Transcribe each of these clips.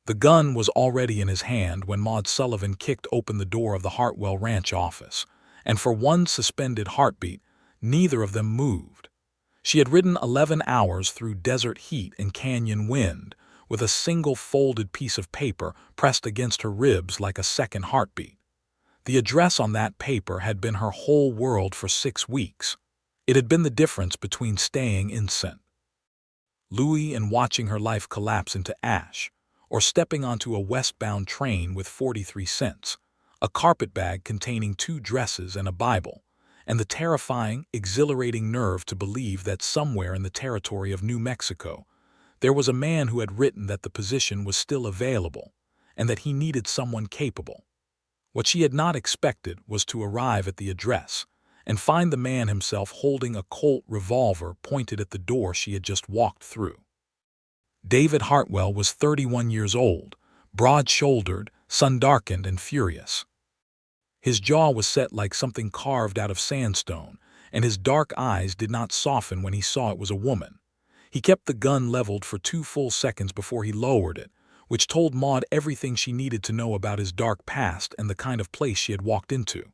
The gun was already in his hand when Maude Sullivan kicked open the door of the Hartwell ranch office, and for one suspended heartbeat, neither of them moved. She had ridden 11 hours through desert heat and canyon wind, with a single folded piece of paper pressed against her ribs like a second heartbeat. The address on that paper had been her whole world for 6 weeks. It had been the difference between staying in St. Louis and watching her life collapse into ash, or stepping onto a westbound train with 43 cents, a carpetbag containing 2 dresses and a Bible, and the terrifying, exhilarating nerve to believe that somewhere in the territory of New Mexico, there was a man who had written that the position was still available, and that he needed someone capable. What she had not expected was to arrive at the address and find the man himself holding a Colt revolver pointed at the door she had just walked through. David Hartwell was 31 years old, broad-shouldered, sun-darkened, and furious. His jaw was set like something carved out of sandstone, and his dark eyes did not soften when he saw it was a woman. He kept the gun leveled for 2 full seconds before he lowered it, which told Maude everything she needed to know about his dark past and the kind of place she had walked into.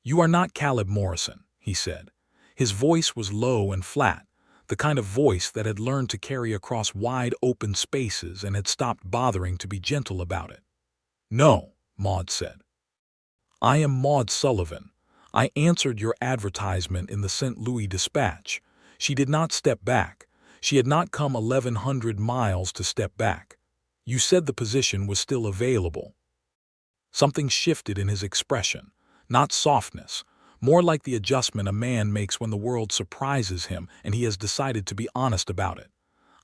"You are not Caleb Morrison," he said. His voice was low and flat, the kind of voice that had learned to carry across wide open spaces and had stopped bothering to be gentle about it. "No," Maude said. "I am Maude Sullivan. I answered your advertisement in the St. Louis Dispatch." She did not step back. She had not come 1,100 miles to step back. "You said the position was still available." Something shifted in his expression, not softness, more like the adjustment a man makes when the world surprises him and he has decided to be honest about it.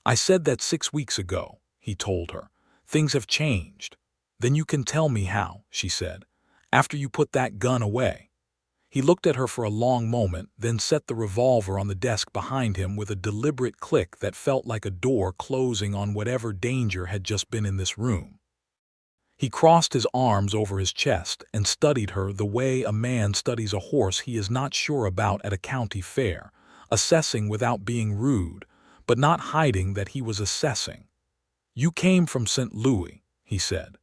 "I said that 6 weeks ago," he told her. "Things have changed." "Then you can tell me how," she said, "after you put that gun away." He looked at her for a long moment, then set the revolver on the desk behind him with a deliberate click that felt like a door closing on whatever danger had just been in this room. He crossed his arms over his chest and studied her the way a man studies a horse he is not sure about at a county fair, assessing without being rude, but not hiding that he was assessing. "You came from St. Louis," he said.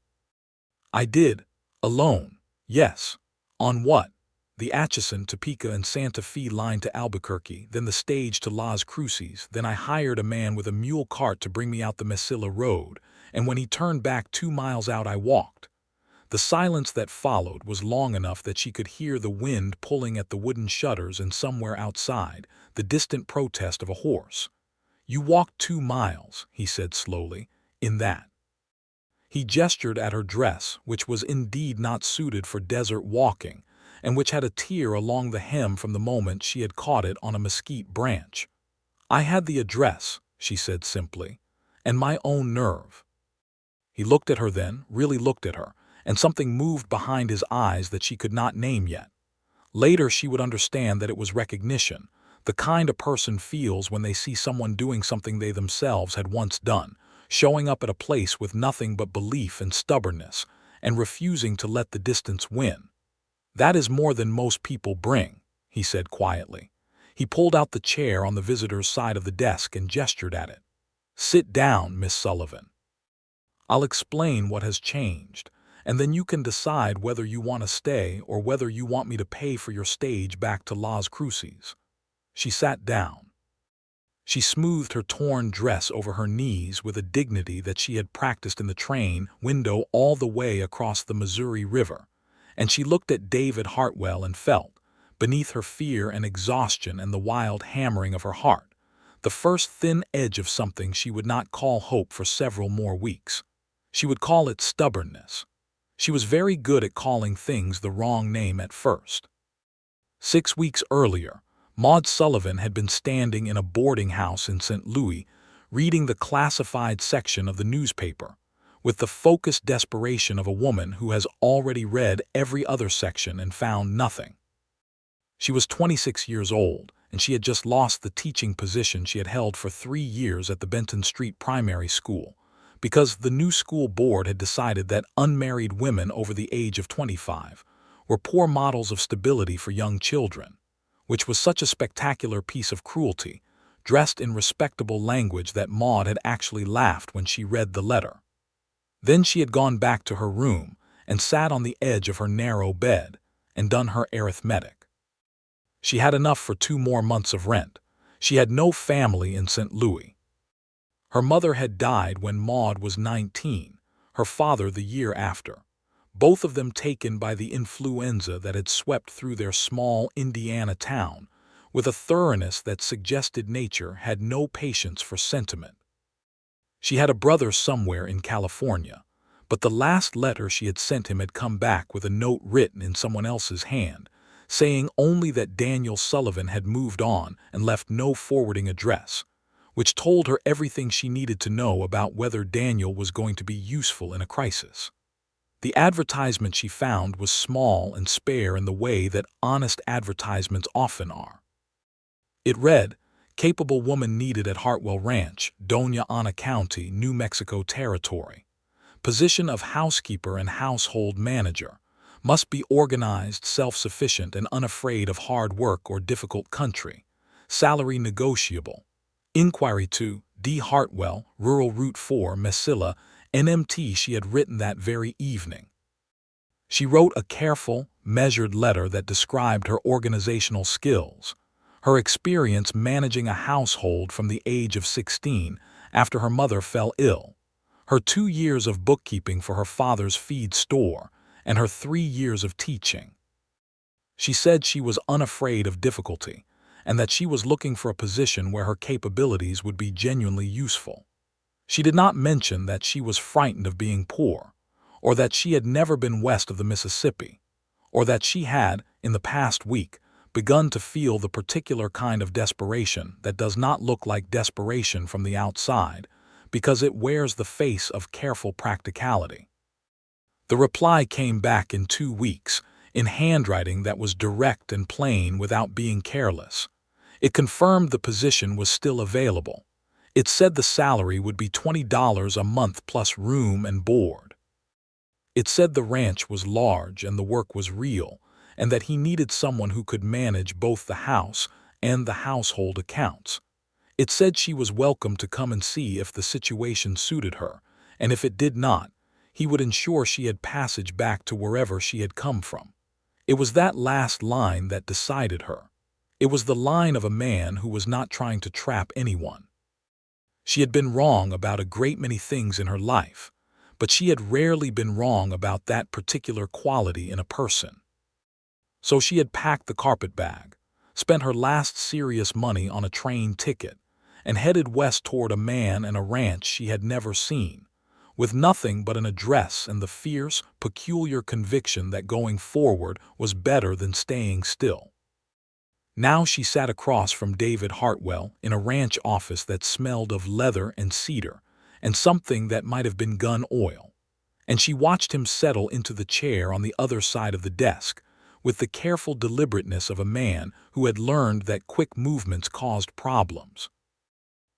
"I did. Alone. Yes." "On what?" "The Atchison, Topeka, and Santa Fe line to Albuquerque, then the stage to Las Cruces. Then I hired a man with a mule cart to bring me out the Mesilla Road, and when he turned back 2 miles out I walked." The silence that followed was long enough that she could hear the wind pulling at the wooden shutters and somewhere outside, the distant protest of a horse. "You walked 2 miles, he said slowly, "in that." He gestured at her dress, which was indeed not suited for desert walking, and which had a tear along the hem from the moment she had caught it on a mesquite branch. "I had the address," she said simply, "and my own nerve." He looked at her then, really looked at her, and something moved behind his eyes that she could not name yet. Later she would understand that it was recognition, the kind a person feels when they see someone doing something they themselves had once done, showing up at a place with nothing but belief and stubbornness, and refusing to let the distance win. "That is more than most people bring," he said quietly. He pulled out the chair on the visitor's side of the desk and gestured at it. "Sit down, Miss Sullivan. I'll explain what has changed, and then you can decide whether you want to stay or whether you want me to pay for your stage back to Las Cruces." She sat down. She smoothed her torn dress over her knees with a dignity that she had practiced in the train window all the way across the Missouri River, and she looked at David Hartwell and felt, beneath her fear and exhaustion and the wild hammering of her heart, the first thin edge of something she would not call hope for several more weeks. She would call it stubbornness. She was very good at calling things the wrong name at first. 6 weeks earlier, Maude Sullivan had been standing in a boarding house in St. Louis, reading the classified section of the newspaper, with the focused desperation of a woman who has already read every other section and found nothing. She was 26 years old, and she had just lost the teaching position she had held for 3 years at the Benton Street Primary School, because the new school board had decided that unmarried women over the age of 25 were poor models of stability for young children, which was such a spectacular piece of cruelty, dressed in respectable language that Maude had actually laughed when she read the letter. Then she had gone back to her room and sat on the edge of her narrow bed and done her arithmetic. She had enough for 2 more months of rent. She had no family in St. Louis. Her mother had died when Maude was 19, her father the year after, both of them taken by the influenza that had swept through their small Indiana town with a thoroughness that suggested nature had no patience for sentiment. She had a brother somewhere in California, but the last letter she had sent him had come back with a note written in someone else's hand, saying only that Daniel Sullivan had moved on and left no forwarding address, which told her everything she needed to know about whether Daniel was going to be useful in a crisis. The advertisement she found was small and spare in the way that honest advertisements often are. It read, "Capable woman needed at Hartwell Ranch, Doña Ana County, New Mexico Territory. Position of housekeeper and household manager. Must be organized, self-sufficient, and unafraid of hard work or difficult country. Salary negotiable. Inquiry to D. Hartwell, Rural Route 4, Mesilla, NMT." She had written that very evening. She wrote a careful, measured letter that described her organizational skills, her experience managing a household from the age of 16 after her mother fell ill, her 2 years of bookkeeping for her father's feed store, and her 3 years of teaching. She said she was unafraid of difficulty, and that she was looking for a position where her capabilities would be genuinely useful. She did not mention that she was frightened of being poor, or that she had never been west of the Mississippi, or that she had, in the past week, begun to feel the particular kind of desperation that does not look like desperation from the outside, because it wears the face of careful practicality. The reply came back in 2 weeks, in handwriting that was direct and plain without being careless. It confirmed the position was still available. It said the salary would be $20 a month plus room and board. It said the ranch was large and the work was real, and that he needed someone who could manage both the house and the household accounts. It said she was welcome to come and see if the situation suited her, and if it did not, he would ensure she had passage back to wherever she had come from. It was that last line that decided her. It was the line of a man who was not trying to trap anyone. She had been wrong about a great many things in her life, but she had rarely been wrong about that particular quality in a person. So she had packed the carpetbag, spent her last serious money on a train ticket, and headed west toward a man and a ranch she had never seen, with nothing but an address and the fierce, peculiar conviction that going forward was better than staying still. Now she sat across from David Hartwell in a ranch office that smelled of leather and cedar, and something that might have been gun oil, and she watched him settle into the chair on the other side of the desk, with the careful deliberateness of a man who had learned that quick movements caused problems.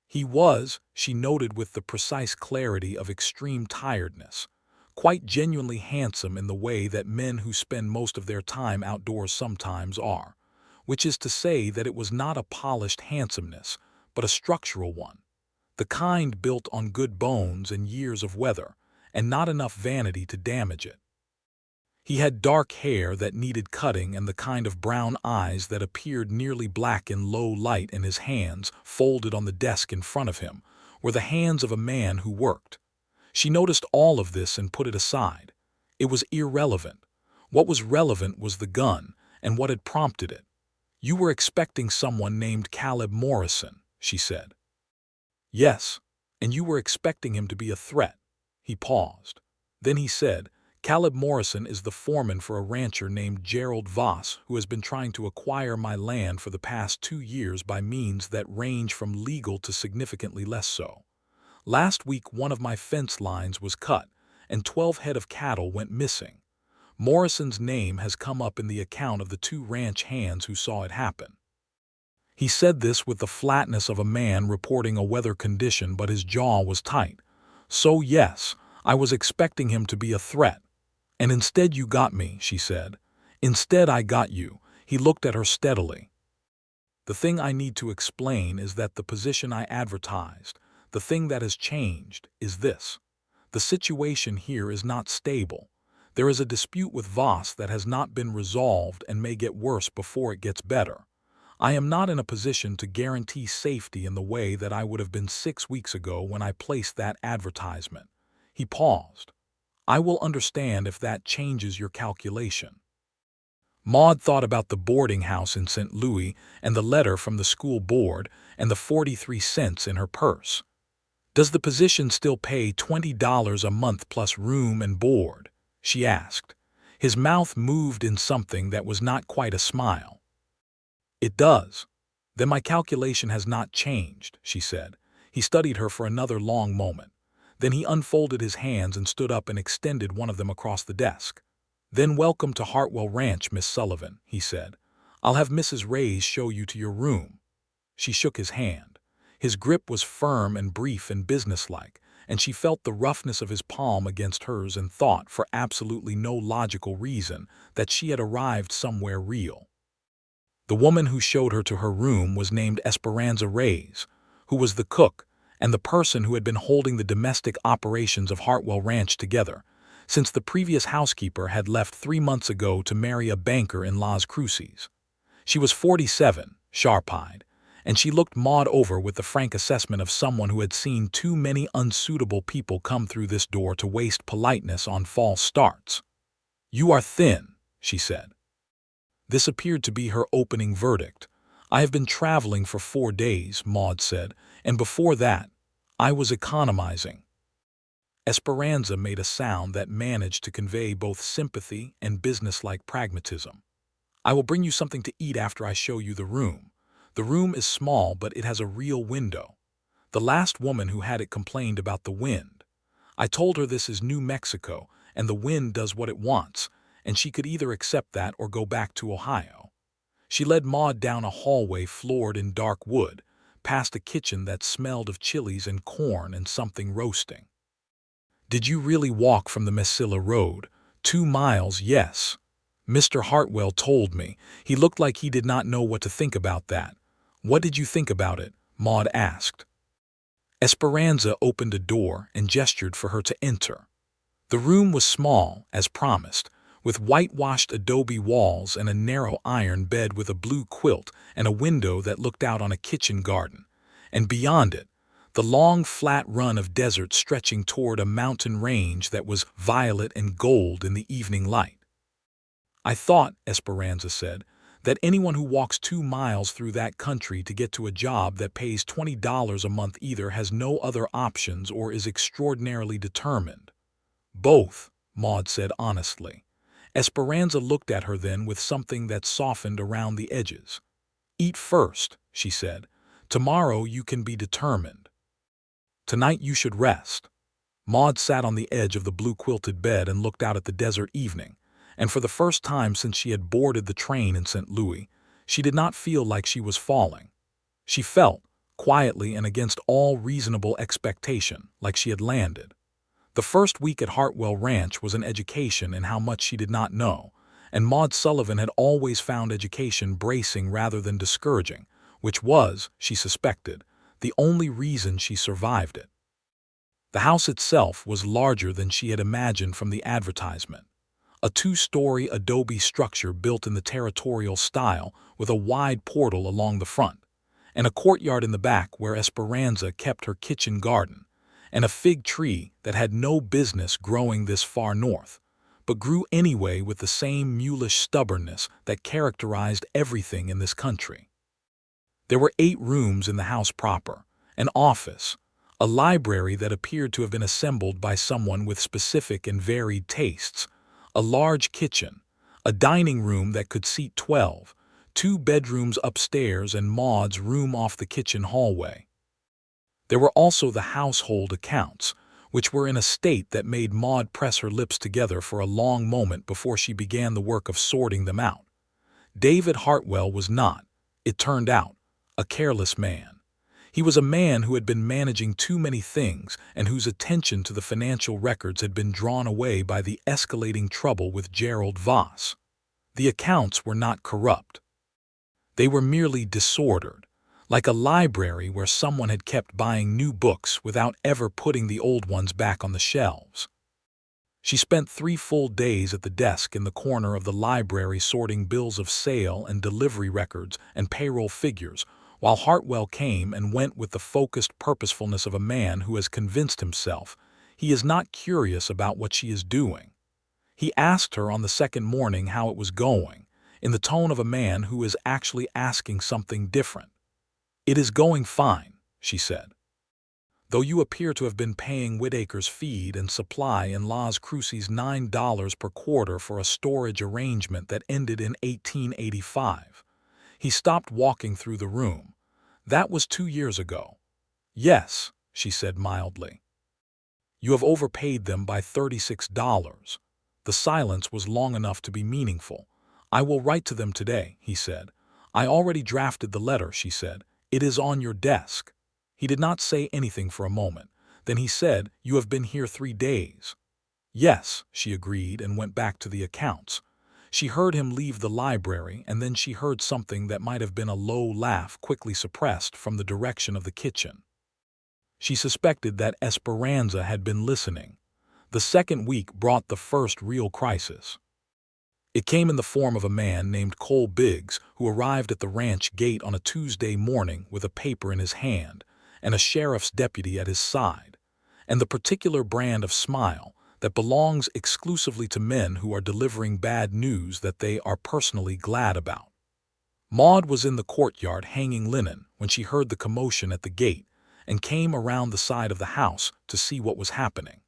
He was, she noted with the precise clarity of extreme tiredness, quite genuinely handsome in the way that men who spend most of their time outdoors sometimes are, which is to say that it was not a polished handsomeness, but a structural one, the kind built on good bones and years of weather, and not enough vanity to damage it. He had dark hair that needed cutting and the kind of brown eyes that appeared nearly black in low light, and his hands, folded on the desk in front of him, were the hands of a man who worked. She noticed all of this and put it aside. It was irrelevant. What was relevant was the gun and what had prompted it. "You were expecting someone named Caleb Morrison," she said. "Yes, and you were expecting him to be a threat." He paused. Then he said, "Caleb Morrison is the foreman for a rancher named Gerald Voss who has been trying to acquire my land for the past 2 years by means that range from legal to significantly less so. Last week one of my fence lines was cut, and 12 head of cattle went missing. Morrison's name has come up in the account of the 2 ranch hands who saw it happen." He said this with the flatness of a man reporting a weather condition, but his jaw was tight. "So yes, I was expecting him to be a threat. And instead you got me," she said. "Instead I got you." He looked at her steadily. "The thing I need to explain is that the position I advertised, the thing that has changed, is this. The situation here is not stable. There is a dispute with Voss that has not been resolved and may get worse before it gets better. I am not in a position to guarantee safety in the way that I would have been 6 weeks ago when I placed that advertisement." He paused. "I will understand if that changes your calculation." Maude thought about the boarding house in St. Louis and the letter from the school board and the 43 cents in her purse. "Does the position still pay $20 a month plus room and board?" she asked. His mouth moved in something that was not quite a smile. "It does." "Then my calculation has not changed," she said. He studied her for another long moment. Then he unfolded his hands and stood up and extended one of them across the desk. "Then welcome to Hartwell Ranch, Miss Sullivan," he said. "I'll have Mrs. Reyes show you to your room." She shook his hand. His grip was firm and brief and businesslike, and she felt the roughness of his palm against hers and thought, for absolutely no logical reason, that she had arrived somewhere real. The woman who showed her to her room was named Esperanza Reyes, who was the cook and the person who had been holding the domestic operations of Hartwell Ranch together, since the previous housekeeper had left 3 months ago to marry a banker in Las Cruces. She was 47, sharp-eyed, and she looked Maude over with the frank assessment of someone who had seen too many unsuitable people come through this door to waste politeness on false starts. "You are thin," she said. This appeared to be her opening verdict. "I have been traveling for 4 days," Maude said, "and before that, I was economizing." Esperanza made a sound that managed to convey both sympathy and businesslike pragmatism. "I will bring you something to eat after I show you the room. The room is small, but it has a real window. The last woman who had it complained about the wind. I told her this is New Mexico, and the wind does what it wants, and she could either accept that or go back to Ohio." She led Maude down a hallway floored in dark wood, past a kitchen that smelled of chilies and corn and something roasting. "Did you really walk from the Mesilla Road? 2 miles, yes. Mr. Hartwell told me. He looked like he did not know what to think about that." "What did you think about it?" Maude asked. Esperanza opened a door and gestured for her to enter. The room was small, as promised, with whitewashed adobe walls and a narrow iron bed with a blue quilt and a window that looked out on a kitchen garden. And beyond it, the long flat run of desert stretching toward a mountain range that was violet and gold in the evening light. "I thought," Esperanza said, "that anyone who walks 2 miles through that country to get to a job that pays $20 a month either has no other options or is extraordinarily determined." "Both," Maude said honestly. Esperanza looked at her then with something that softened around the edges. "Eat first," she said. "Tomorrow you can be determined. Tonight you should rest." Maude sat on the edge of the blue-quilted bed and looked out at the desert evening, and for the first time since she had boarded the train in St. Louis, she did not feel like she was falling. She felt, quietly and against all reasonable expectation, like she had landed. The first week at Hartwell Ranch was an education in how much she did not know, and Maude Sullivan had always found education bracing rather than discouraging, which was, she suspected, the only reason she survived it. The house itself was larger than she had imagined from the advertisement. A 2-story adobe structure built in the territorial style with a wide portal along the front, and a courtyard in the back where Esperanza kept her kitchen garden, and a fig tree that had no business growing this far north, but grew anyway with the same mulish stubbornness that characterized everything in this country. There were 8 rooms in the house proper, an office, a library that appeared to have been assembled by someone with specific and varied tastes, a large kitchen, a dining room that could seat 12, 2 bedrooms upstairs and Maude's room off the kitchen hallway. There were also the household accounts, which were in a state that made Maude press her lips together for a long moment before she began the work of sorting them out. David Hartwell was not, it turned out, a careless man. He was a man who had been managing too many things and whose attention to the financial records had been drawn away by the escalating trouble with Gerald Voss. The accounts were not corrupt. They were merely disordered, like a library where someone had kept buying new books without ever putting the old ones back on the shelves. She spent 3 full days at the desk in the corner of the library sorting bills of sale and delivery records and payroll figures, while Hartwell came and went with the focused purposefulness of a man who has convinced himself he is not curious about what she is doing. He asked her on the second morning how it was going, in the tone of a man who is actually asking something different. "It is going fine," she said. "Though you appear to have been paying Whitaker's feed and supply in Las Cruces $9 per quarter for a storage arrangement that ended in 1885. He stopped walking through the room. "That was 2 years ago." "Yes," she said mildly. "You have overpaid them by $36. The silence was long enough to be meaningful. "I will write to them today," he said. "I already drafted the letter," she said. "It is on your desk." He did not say anything for a moment. Then he said, "You have been here 3 days." "Yes," she agreed and went back to the accounts. She heard him leave the library, and then she heard something that might have been a low laugh quickly suppressed from the direction of the kitchen. She suspected that Esperanza had been listening. The second week brought the first real crisis. It came in the form of a man named Cole Biggs, who arrived at the ranch gate on a Tuesday morning with a paper in his hand and a sheriff's deputy at his side, and the particular brand of smile that belongs exclusively to men who are delivering bad news that they are personally glad about. Maude was in the courtyard hanging linen when she heard the commotion at the gate and came around the side of the house to see what was happening.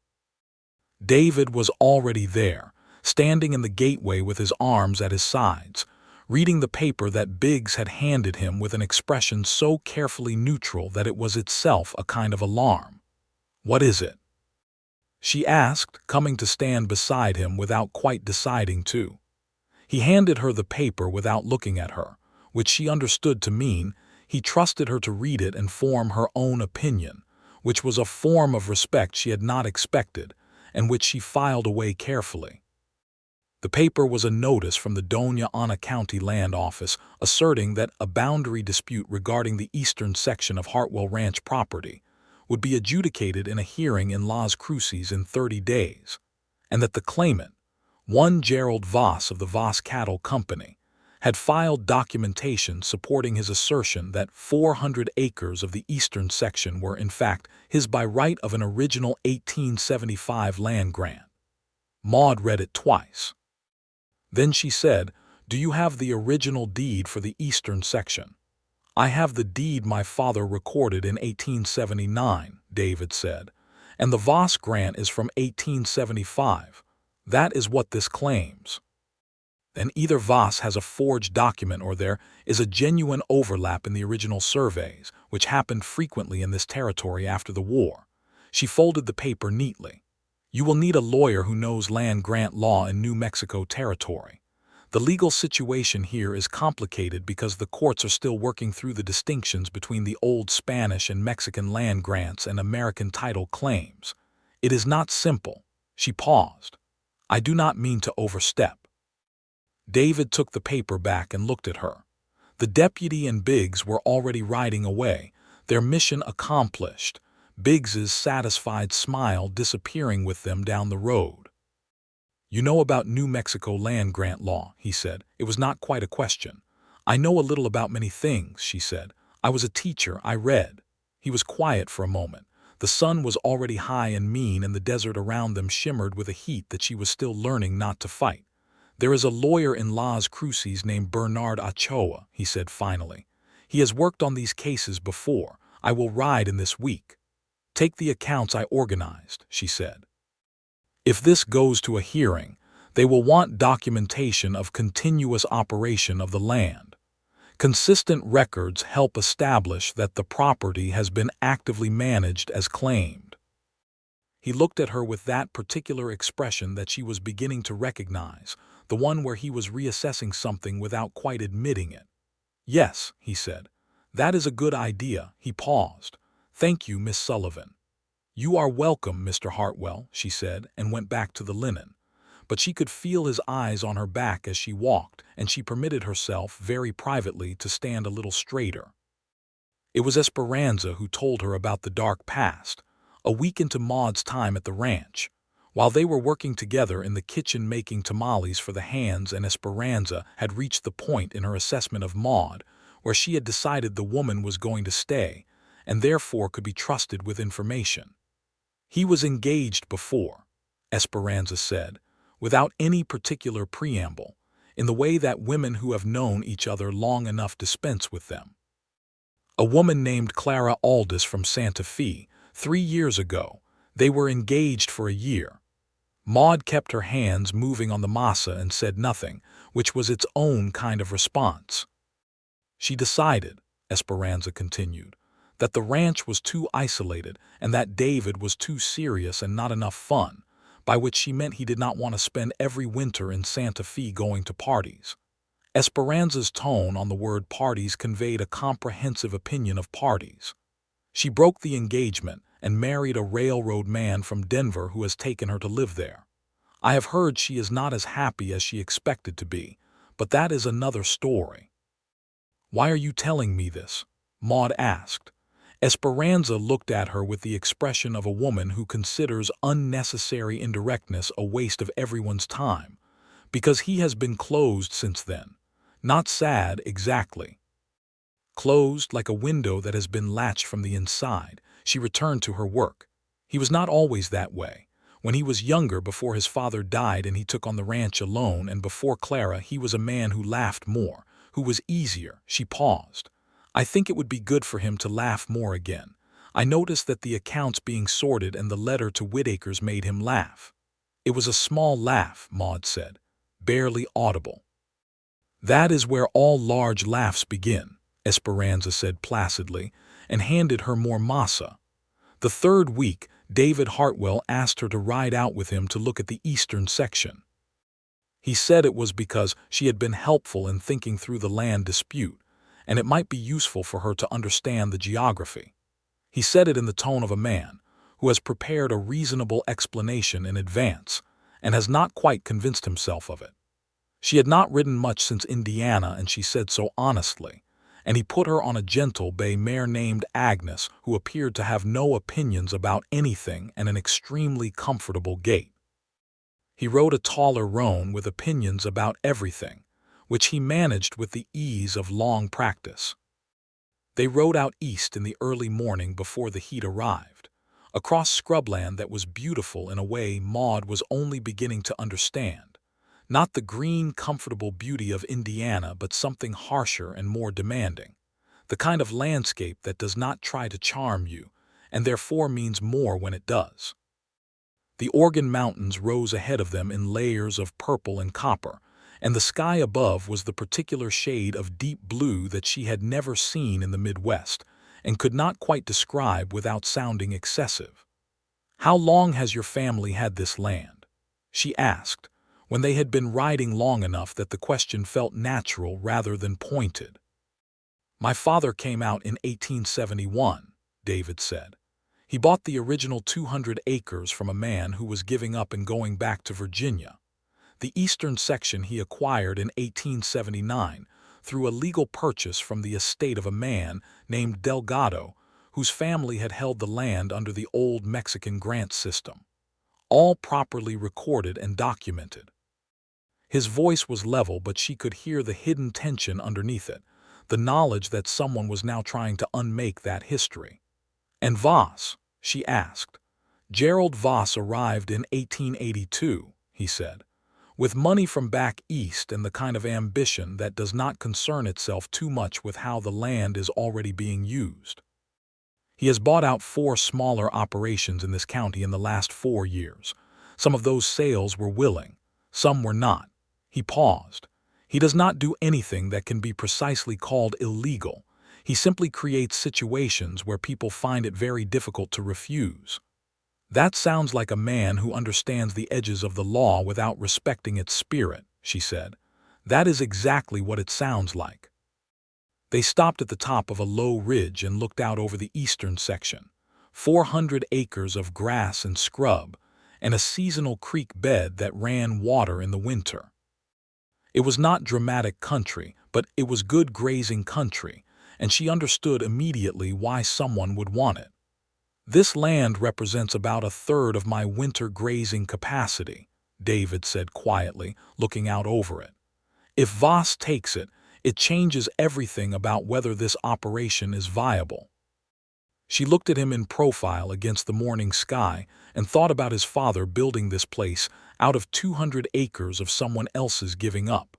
David was already there, standing in the gateway with his arms at his sides, reading the paper that Biggs had handed him with an expression so carefully neutral that it was itself a kind of alarm. "What is it?" she asked, coming to stand beside him without quite deciding to. He handed her the paper without looking at her, which she understood to mean he trusted her to read it and form her own opinion, which was a form of respect she had not expected, and which she filed away carefully. The paper was a notice from the Doña Ana County Land Office asserting that a boundary dispute regarding the eastern section of Hartwell Ranch property would be adjudicated in a hearing in Las Cruces in 30 days, and that the claimant, one Gerald Voss of the Voss Cattle Company, had filed documentation supporting his assertion that 400 acres of the eastern section were in fact his by right of an original 1875 land grant. Maude read it twice. Then she said, "Do you have the original deed for the eastern section?" "I have the deed my father recorded in 1879, David said, "and the Voss grant is from 1875. That is what this claims." Then either Voss has a forged document or there is a genuine overlap in the original surveys, which happened frequently in this territory after the war. She folded the paper neatly. "You will need a lawyer who knows land grant law in New Mexico territory. The legal situation here is complicated because the courts are still working through the distinctions between the old Spanish and Mexican land grants and American title claims. It is not simple." She paused. "I do not mean to overstep." David took the paper back and looked at her. The deputy and Biggs were already riding away, their mission accomplished, Biggs's satisfied smile disappearing with them down the road. "You know about New Mexico land grant law," he said. It was not quite a question. "I know a little about many things," she said. "I was a teacher, I read." He was quiet for a moment. The sun was already high and mean, and the desert around them shimmered with a heat that she was still learning not to fight. "There is a lawyer in Las Cruces named Bernard Ochoa," he said finally. "He has worked on these cases before. I will ride in this week. Take the accounts I organized," she said. "If this goes to a hearing, they will want documentation of continuous operation of the land. Consistent records help establish that the property has been actively managed as claimed." He looked at her with that particular expression that she was beginning to recognize, the one where he was reassessing something without quite admitting it. "Yes," he said. "That is a good idea." He paused. "Thank you, Miss Sullivan." "You are welcome, Mr. Hartwell," she said, and went back to the linen. But she could feel his eyes on her back as she walked, and she permitted herself, very privately, to stand a little straighter. It was Esperanza who told her about the dark past, a week into Maude's time at the ranch. While they were working together in the kitchen making tamales for the hands, and Esperanza had reached the point in her assessment of Maude where she had decided the woman was going to stay, and therefore could be trusted with information. He was engaged before, Esperanza said, without any particular preamble, in the way that women who have known each other long enough dispense with them. A woman named Clara Aldis from Santa Fe. 3 years ago, they were engaged for a year. Maude kept her hands moving on the masa and said nothing, which was its own kind of response. She decided, Esperanza continued, that the ranch was too isolated and that David was too serious and not enough fun, by which she meant he did not want to spend every winter in Santa Fe going to parties. Esperanza's tone on the word parties conveyed a comprehensive opinion of parties. She broke the engagement and married a railroad man from Denver who has taken her to live there. I have heard she is not as happy as she expected to be, but that is another story. Why are you telling me this? Maude asked. Esperanza looked at her with the expression of a woman who considers unnecessary indirectness a waste of everyone's time, because he has been closed since then. Not sad, exactly. Closed like a window that has been latched from the inside, she returned to her work. He was not always that way. When he was younger, before his father died and he took on the ranch alone, and before Clara, he was a man who laughed more, who was easier. She paused. I think it would be good for him to laugh more again. I noticed that the accounts being sorted and the letter to Whittaker's made him laugh. It was a small laugh, Maude said, barely audible. That is where all large laughs begin, Esperanza said placidly, and handed her more masa. The third week, David Hartwell asked her to ride out with him to look at the eastern section. He said it was because she had been helpful in thinking through the land dispute, and it might be useful for her to understand the geography. He said it in the tone of a man who has prepared a reasonable explanation in advance and has not quite convinced himself of it. She had not ridden much since Indiana, and she said so honestly, and he put her on a gentle bay mare named Agnes, who appeared to have no opinions about anything and an extremely comfortable gait. He rode a taller roan with opinions about everything, which he managed with the ease of long practice. They rode out east in the early morning before the heat arrived, across scrubland that was beautiful in a way Maude was only beginning to understand. Not the green, comfortable beauty of Indiana, but something harsher and more demanding. The kind of landscape that does not try to charm you, and therefore means more when it does. The Oregon mountains rose ahead of them in layers of purple and copper, and the sky above was the particular shade of deep blue that she had never seen in the Midwest, and could not quite describe without sounding excessive. How long has your family had this land? She asked, when they had been riding long enough that the question felt natural rather than pointed. My father came out in 1871, David said. He bought the original 200 acres from a man who was giving up and going back to Virginia. The eastern section he acquired in 1879 through a legal purchase from the estate of a man named Delgado, whose family had held the land under the old Mexican grant system. All properly recorded and documented. His voice was level, but she could hear the hidden tension underneath it, the knowledge that someone was now trying to unmake that history. And Voss? She asked. Gerald Voss arrived in 1882, he said, with money from back east and the kind of ambition that does not concern itself too much with how the land is already being used. He has bought out 4 smaller operations in this county in the last 4 years. Some of those sales were willing, some were not. He paused. He does not do anything that can be precisely called illegal. He simply creates situations where people find it very difficult to refuse. That sounds like a man who understands the edges of the law without respecting its spirit, she said. That is exactly what it sounds like. They stopped at the top of a low ridge and looked out over the eastern section. 400 acres of grass and scrub, and a seasonal creek bed that ran water in the winter. It was not dramatic country, but it was good grazing country, and she understood immediately why someone would want it. "This land represents about a third of my winter grazing capacity," David said quietly, looking out over it. "If Voss takes it, it changes everything about whether this operation is viable." She looked at him in profile against the morning sky and thought about his father building this place out of 200 acres of someone else's giving up,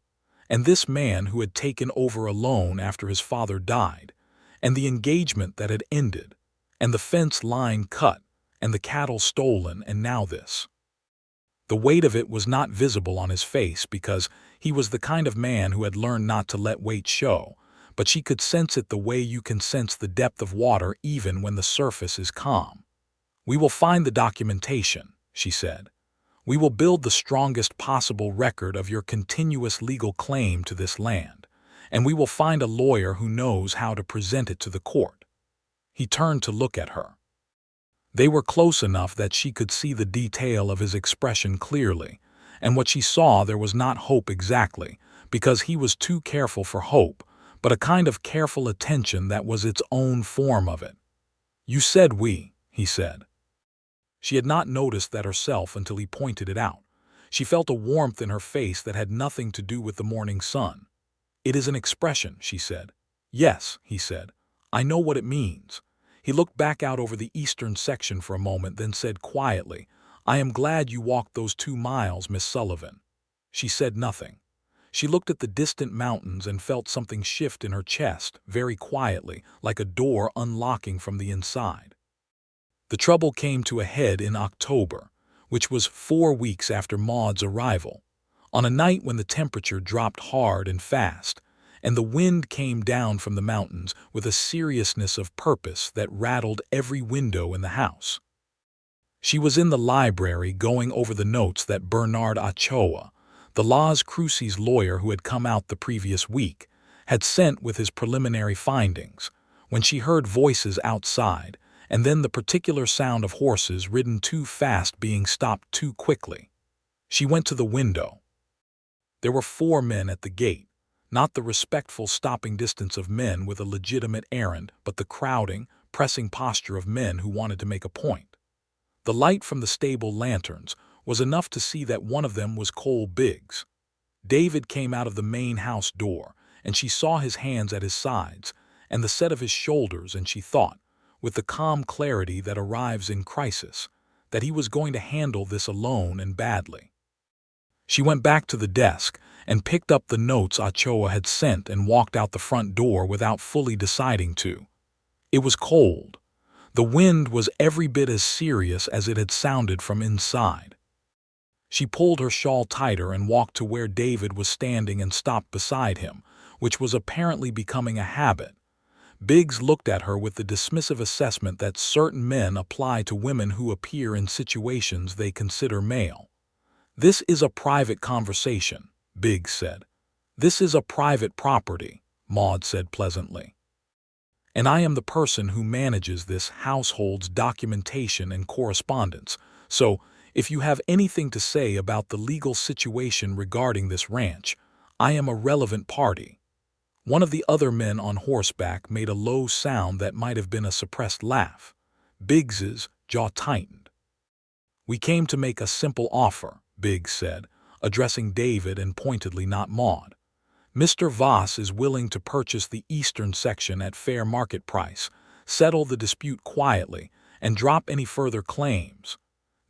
and this man who had taken over alone after his father died, and the engagement that had ended, and the fence line cut, and the cattle stolen, and now this. The weight of it was not visible on his face because he was the kind of man who had learned not to let weight show, but she could sense it the way you can sense the depth of water even when the surface is calm. "We will find the documentation," she said. "We will build the strongest possible record of your continuous legal claim to this land, and we will find a lawyer who knows how to present it to the court." He turned to look at her. They were close enough that she could see the detail of his expression clearly, and what she saw there was not hope exactly, because he was too careful for hope, but a kind of careful attention that was its own form of it. "You said we," he said. She had not noticed that herself until he pointed it out. She felt a warmth in her face that had nothing to do with the morning sun. "It is an expression," she said. "Yes," he said. "I know what it means." He looked back out over the eastern section for a moment, then said quietly, "I am glad you walked those 2 miles, Miss Sullivan." She said nothing. She looked at the distant mountains and felt something shift in her chest, very quietly, like a door unlocking from the inside. The trouble came to a head in October, which was 4 weeks after Maude's arrival, on a night when the temperature dropped hard and fast, and the wind came down from the mountains with a seriousness of purpose that rattled every window in the house. She was in the library going over the notes that Bernard Ochoa, the Las Cruces lawyer who had come out the previous week, had sent with his preliminary findings, when she heard voices outside, and then the particular sound of horses ridden too fast being stopped too quickly. She went to the window. There were 4 men at the gate, not the respectful stopping distance of men with a legitimate errand, but the crowding, pressing posture of men who wanted to make a point. The light from the stable lanterns was enough to see that one of them was Cole Biggs. David came out of the main house door, and she saw his hands at his sides and the set of his shoulders, and she thought, with the calm clarity that arrives in crisis, that he was going to handle this alone and badly. She went back to the desk and picked up the notes Ochoa had sent and walked out the front door without fully deciding to. It was cold. The wind was every bit as serious as it had sounded from inside. She pulled her shawl tighter and walked to where David was standing and stopped beside him, which was apparently becoming a habit. Biggs looked at her with the dismissive assessment that certain men apply to women who appear in situations they consider male. "This is a private conversation," Biggs said. "This is a private property," Maude said pleasantly. "And I am the person who manages this household's documentation and correspondence, so if you have anything to say about the legal situation regarding this ranch, I am a relevant party." One of the other men on horseback made a low sound that might have been a suppressed laugh. Biggs's jaw tightened. "We came to make a simple offer," Biggs said, addressing David and pointedly, not Maude. "Mr. Voss is willing to purchase the eastern section at fair market price, settle the dispute quietly, and drop any further claims.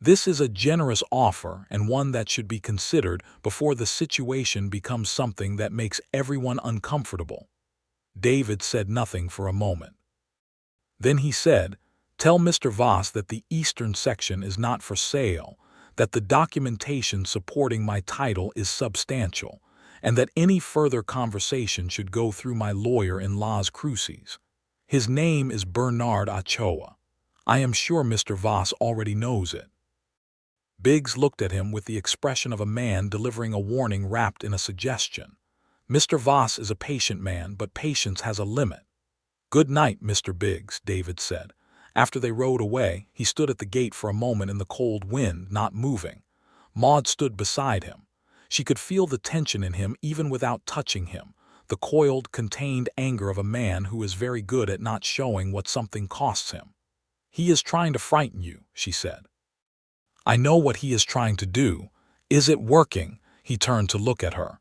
This is a generous offer and one that should be considered before the situation becomes something that makes everyone uncomfortable." David said nothing for a moment. Then he said, "Tell Mr. Voss that the eastern section is not for sale, that the documentation supporting my title is substantial, and that any further conversation should go through my lawyer in Las Cruces. His name is Bernard Ochoa. I am sure Mr. Voss already knows it." Biggs looked at him with the expression of a man delivering a warning wrapped in a suggestion. "Mr. Voss is a patient man, but patience has a limit." "Good night, Mr. Biggs," David said. After they rode away, he stood at the gate for a moment in the cold wind, not moving. Maude stood beside him. She could feel the tension in him even without touching him, the coiled, contained anger of a man who is very good at not showing what something costs him. "He is trying to frighten you," she said. "I know what he is trying to do. Is it working?" He turned to look at her.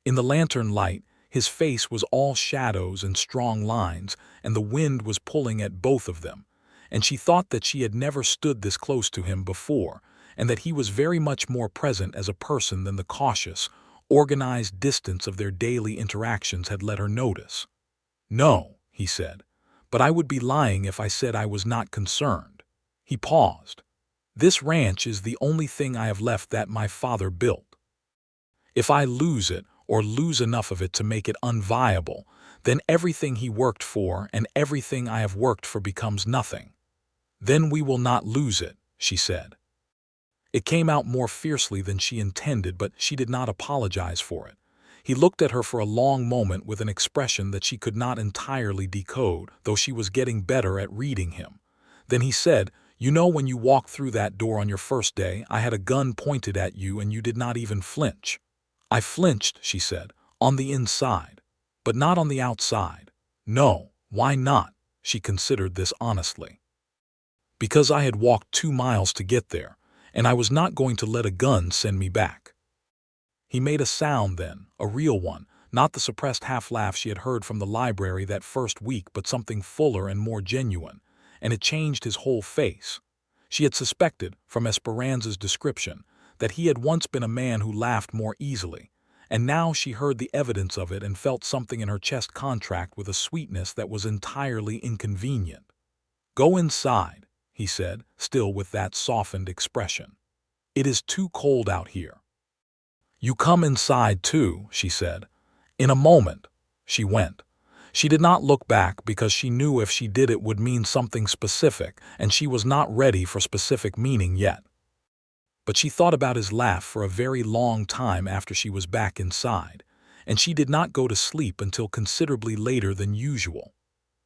In the lantern light, his face was all shadows and strong lines, and the wind was pulling at both of them, and she thought that she had never stood this close to him before, and that he was very much more present as a person than the cautious, organized distance of their daily interactions had let her notice. "No," he said, "but I would be lying if I said I was not concerned." He paused. "This ranch is the only thing I have left that my father built. If I lose it, or lose enough of it to make it unviable, then everything he worked for and everything I have worked for becomes nothing." "Then we will not lose it," she said. It came out more fiercely than she intended, but she did not apologize for it. He looked at her for a long moment with an expression that she could not entirely decode, though she was getting better at reading him. Then he said, "You know, when you walked through that door on your first day, I had a gun pointed at you and you did not even flinch." "I flinched," she said, "on the inside, but not on the outside." "No, why not?" She considered this honestly. "Because I had walked 2 miles to get there, and I was not going to let a gun send me back." He made a sound then, a real one, not the suppressed half-laugh she had heard from the library that first week, but something fuller and more genuine, and it changed his whole face. She had suspected, from Esperanza's description, that he had once been a man who laughed more easily, and now she heard the evidence of it and felt something in her chest contract with a sweetness that was entirely inconvenient. "Go inside," he said, still with that softened expression. "It is too cold out here." "You come inside too," she said. "In a moment." She went. She did not look back because she knew if she did it would mean something specific, and she was not ready for specific meaning yet. But she thought about his laugh for a very long time after she was back inside, and she did not go to sleep until considerably later than usual.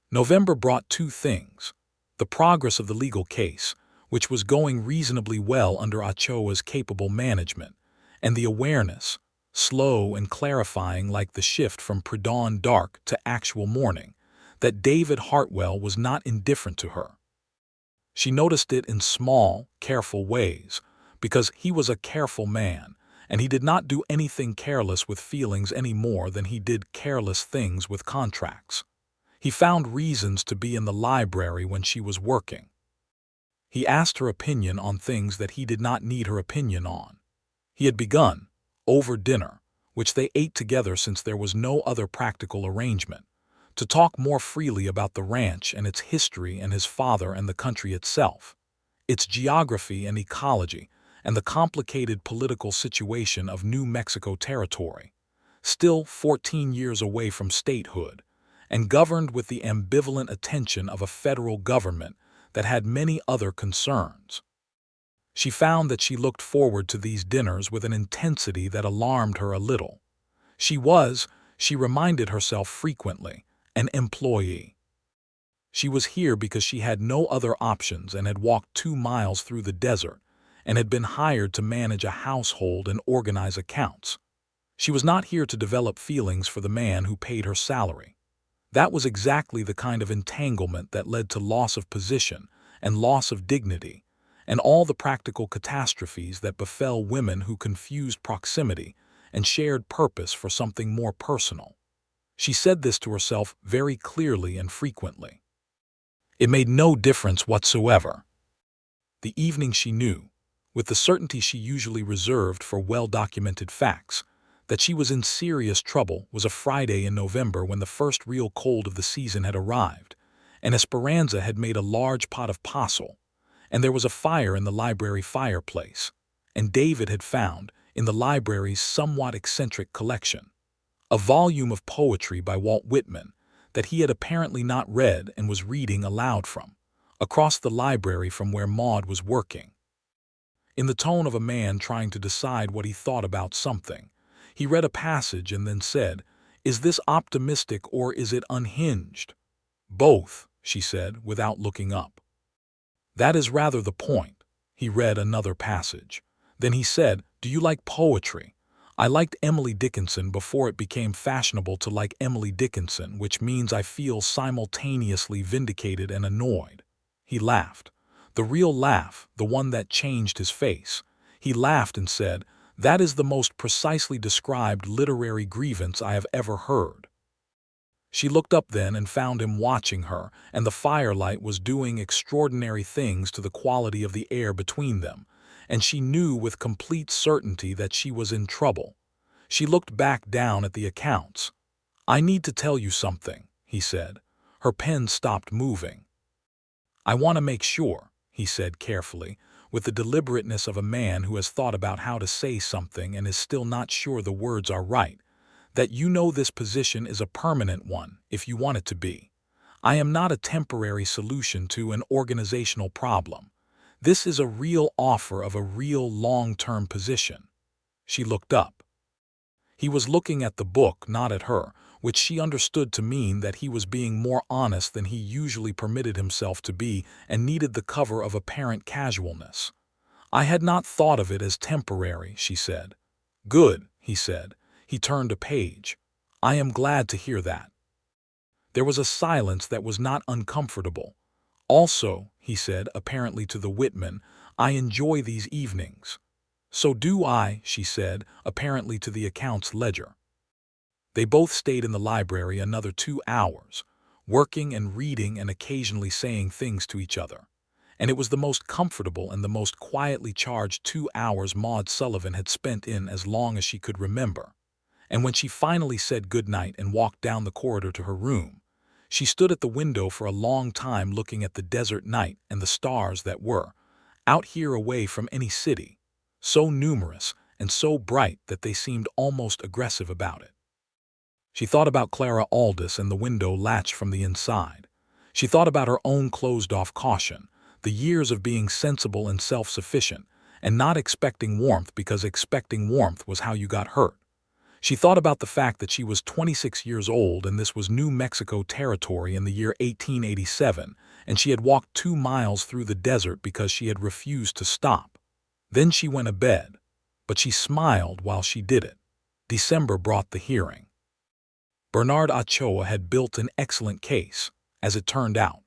November brought 2 things: the progress of the legal case, which was going reasonably well under Ochoa's capable management, and the awareness, slow and clarifying like the shift from pre-dawn dark to actual morning, that David Hartwell was not indifferent to her. She noticed it in small, careful ways, because he was a careful man, and he did not do anything careless with feelings any more than he did careless things with contracts. He found reasons to be in the library when she was working. He asked her opinion on things that he did not need her opinion on. He had begun, over dinner, which they ate together since there was no other practical arrangement, to talk more freely about the ranch and its history and his father and the country itself, its geography and ecology, and the complicated political situation of New Mexico Territory, still 14 years away from statehood, and governed with the ambivalent attention of a federal government that had many other concerns. She found that she looked forward to these dinners with an intensity that alarmed her a little. She reminded herself frequently, an employee. She was here because she had no other options and had walked 2 miles through the desert and had been hired to manage a household and organize accounts. She was not here to develop feelings for the man who paid her salary. That was exactly the kind of entanglement that led to loss of position and loss of dignity, and all the practical catastrophes that befell women who confused proximity and shared purpose for something more personal. She said this to herself very clearly and frequently. It made no difference whatsoever. The evening she knew, with the certainty she usually reserved for well-documented facts, that she was in serious trouble was a Friday in November when the first real cold of the season had arrived, and Esperanza had made a large pot of postle, and there was a fire in the library fireplace, and David had found, in the library's somewhat eccentric collection, a volume of poetry by Walt Whitman that he had apparently not read and was reading aloud from, across the library from where Maude was working. In the tone of a man trying to decide what he thought about something, he read a passage and then said, "Is this optimistic or is it unhinged?" "Both," she said, without looking up. "That is rather the point." He read another passage. Then he said, "Do you like poetry? I liked Emily Dickinson before it became fashionable to like Emily Dickinson, which means I feel simultaneously vindicated and annoyed." He laughed. The real laugh, the one that changed his face. He laughed and said, "That is the most precisely described literary grievance I have ever heard." She looked up then and found him watching her, and the firelight was doing extraordinary things to the quality of the air between them, and she knew with complete certainty that she was in trouble. She looked back down at the accounts. "I need to tell you something," he said. Her pen stopped moving. "I want to make sure," he said carefully, with the deliberateness of a man who has thought about how to say something and is still not sure the words are right, "that you know this position is a permanent one, if you want it to be. I am not a temporary solution to an organizational problem. This is a real offer of a real long-term position." She looked up. He was looking at the book, not at her, which she understood to mean that he was being more honest than he usually permitted himself to be and needed the cover of apparent casualness. "I had not thought of it as temporary," she said. "Good," he said. He turned a page. "I am glad to hear that." There was a silence that was not uncomfortable. "Also," he said, apparently to the Whitman, "I enjoy these evenings." "So do I," she said, apparently to the accounts ledger. They both stayed in the library another 2 hours, working and reading and occasionally saying things to each other. And it was the most comfortable and the most quietly charged 2 hours Maude Sullivan had spent in as long as she could remember. And when she finally said good night and walked down the corridor to her room, she stood at the window for a long time looking at the desert night and the stars that were, out here away from any city, so numerous and so bright that they seemed almost aggressive about it. She thought about Clara Aldous and the window latched from the inside. She thought about her own closed-off caution, the years of being sensible and self-sufficient, and not expecting warmth because expecting warmth was how you got hurt. She thought about the fact that she was 26 years old and this was New Mexico territory in the year 1887, and she had walked 2 miles through the desert because she had refused to stop. Then she went to bed, but she smiled while she did it. December brought the hearing. Bernard Ochoa had built an excellent case, as it turned out,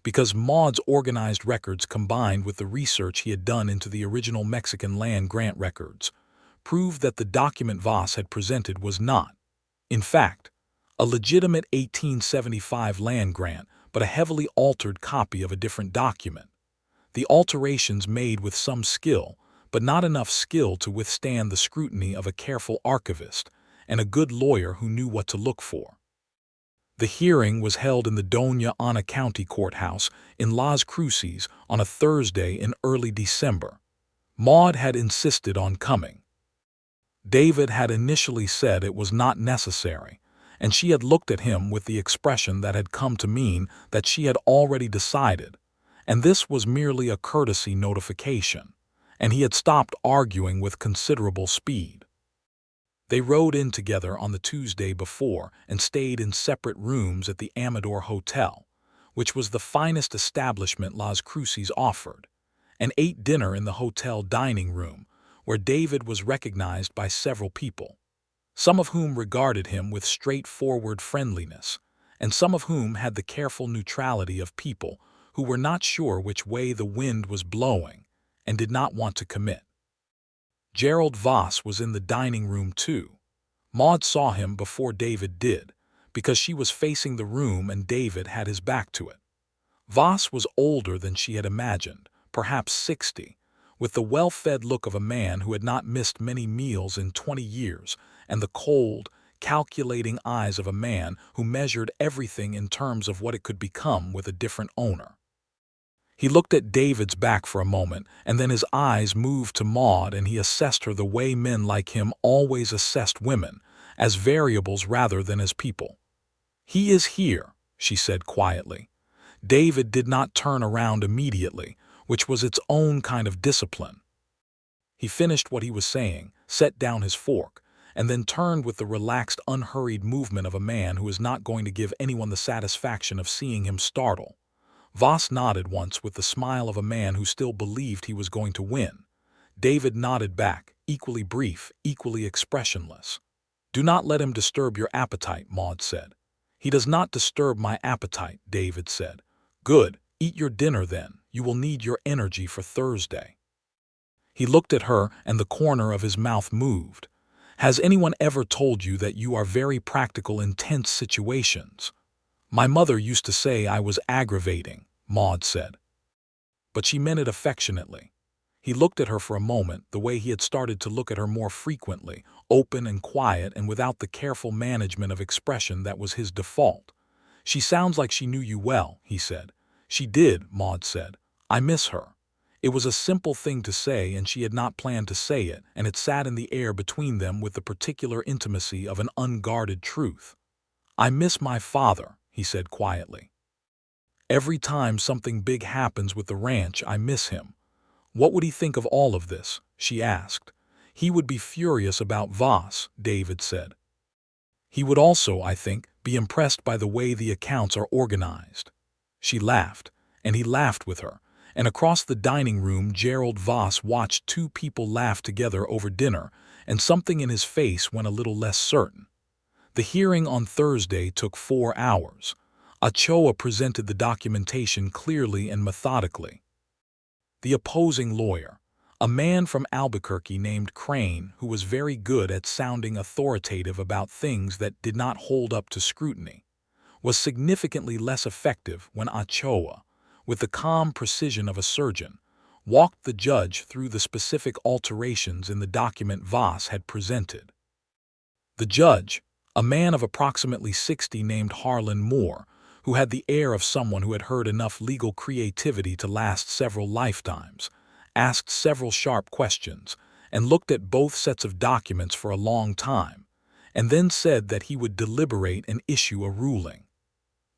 because Maude's organized records combined with the research he had done into the original Mexican land grant records proved that the document Voss had presented was not, in fact, a legitimate 1875 land grant, but a heavily altered copy of a different document. The alterations made with some skill, but not enough skill to withstand the scrutiny of a careful archivist and a good lawyer who knew what to look for. The hearing was held in the Doña Ana County Courthouse in Las Cruces on a Thursday in early December. Maude had insisted on coming. David had initially said it was not necessary, and she had looked at him with the expression that had come to mean that she had already decided, and this was merely a courtesy notification, and he had stopped arguing with considerable speed. They rode in together on the Tuesday before and stayed in separate rooms at the Amador Hotel, which was the finest establishment Las Cruces offered, and ate dinner in the hotel dining room, where David was recognized by several people, some of whom regarded him with straightforward friendliness, and some of whom had the careful neutrality of people who were not sure which way the wind was blowing and did not want to commit. Gerald Voss was in the dining room too. Maude saw him before David did, because she was facing the room and David had his back to it. Voss was older than she had imagined, perhaps 60, with the well-fed look of a man who had not missed many meals in 20 years, and the cold, calculating eyes of a man who measured everything in terms of what it could become with a different owner. He looked at David's back for a moment, and then his eyes moved to Maude and he assessed her the way men like him always assessed women, as variables rather than as people. "He is here," she said quietly. David did not turn around immediately, which was its own kind of discipline. He finished what he was saying, set down his fork, and then turned with the relaxed, unhurried movement of a man who is not going to give anyone the satisfaction of seeing him startle. Voss nodded once with the smile of a man who still believed he was going to win. David nodded back. equally brief, equally expressionless. "Do not let him disturb your appetite," Maude said. "He does not disturb my appetite," David said. "Good, eat your dinner then. You will need your energy for Thursday." He looked at her and the corner of his mouth moved. "Has anyone ever told you that you are very practical in tense situations?" "My mother used to say I was aggravating," Maude said. But she meant it affectionately. He looked at her for a moment, the way he had started to look at her more frequently, open and quiet and without the careful management of expression that was his default. "She sounds like she knew you well," he said. "She did," Maude said. "I miss her." It was a simple thing to say, and she had not planned to say it, and it sat in the air between them with the particular intimacy of an unguarded truth. "I miss my father," he said quietly. "Every time something big happens with the ranch, I miss him." "What would he think of all of this?" she asked. "He would be furious about Voss," David said. "He would also, I think, be impressed by the way the accounts are organized." She laughed, and he laughed with her, and across the dining room Gerald Voss watched two people laugh together over dinner, and something in his face went a little less certain. The hearing on Thursday took 4 hours. Ochoa presented the documentation clearly and methodically. The opposing lawyer, a man from Albuquerque named Crane, who was very good at sounding authoritative about things that did not hold up to scrutiny, was significantly less effective when Ochoa, with the calm precision of a surgeon, walked the judge through the specific alterations in the document Voss had presented. The judge, a man of approximately 60 named Harlan Moore, who had the air of someone who had heard enough legal creativity to last several lifetimes, asked several sharp questions, and looked at both sets of documents for a long time, and then said that he would deliberate and issue a ruling.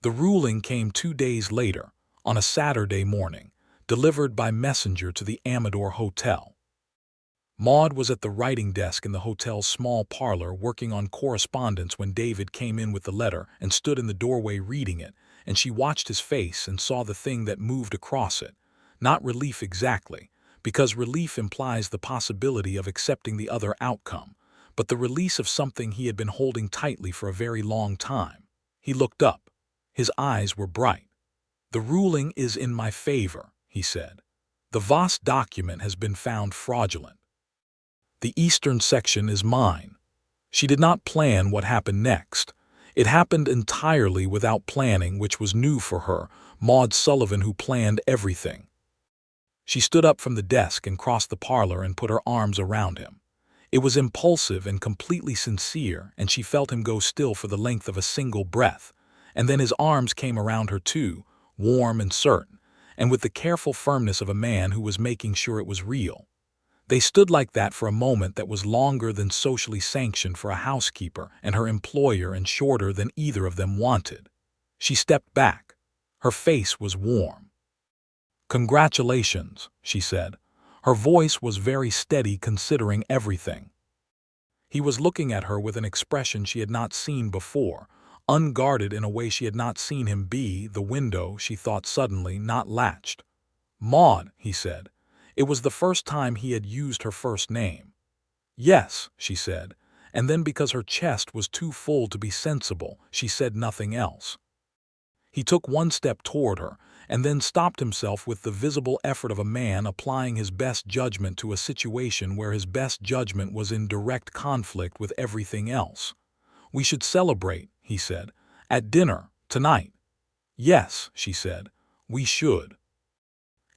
The ruling came 2 days later, on a Saturday morning, delivered by messenger to the Amador Hotel. Maude was at the writing desk in the hotel's small parlor working on correspondence when David came in with the letter and stood in the doorway reading it, and she watched his face and saw the thing that moved across it. Not relief exactly, because relief implies the possibility of accepting the other outcome, but the release of something he had been holding tightly for a very long time. He looked up. His eyes were bright. "The ruling is in my favor," he said. "The Voss document has been found fraudulent. The eastern section is mine." She did not plan what happened next. It happened entirely without planning, which was new for her, Maude Sullivan, who planned everything. She stood up from the desk and crossed the parlor and put her arms around him. It was impulsive and completely sincere, and she felt him go still for the length of a single breath, and then his arms came around her too, warm and certain, and with the careful firmness of a man who was making sure it was real. They stood like that for a moment that was longer than socially sanctioned for a housekeeper and her employer and shorter than either of them wanted. She stepped back. Her face was warm. "Congratulations," she said. Her voice was very steady considering everything. He was looking at her with an expression she had not seen before, unguarded in a way she had not seen him be, the window, she thought suddenly, not latched. "Maude," he said. It was the first time he had used her first name. "Yes," she said, and then because her chest was too full to be sensible, she said nothing else. He took one step toward her, and then stopped himself with the visible effort of a man applying his best judgment to a situation where his best judgment was in direct conflict with everything else. "We should celebrate," he said, "at dinner, tonight." "Yes," she said, "we should."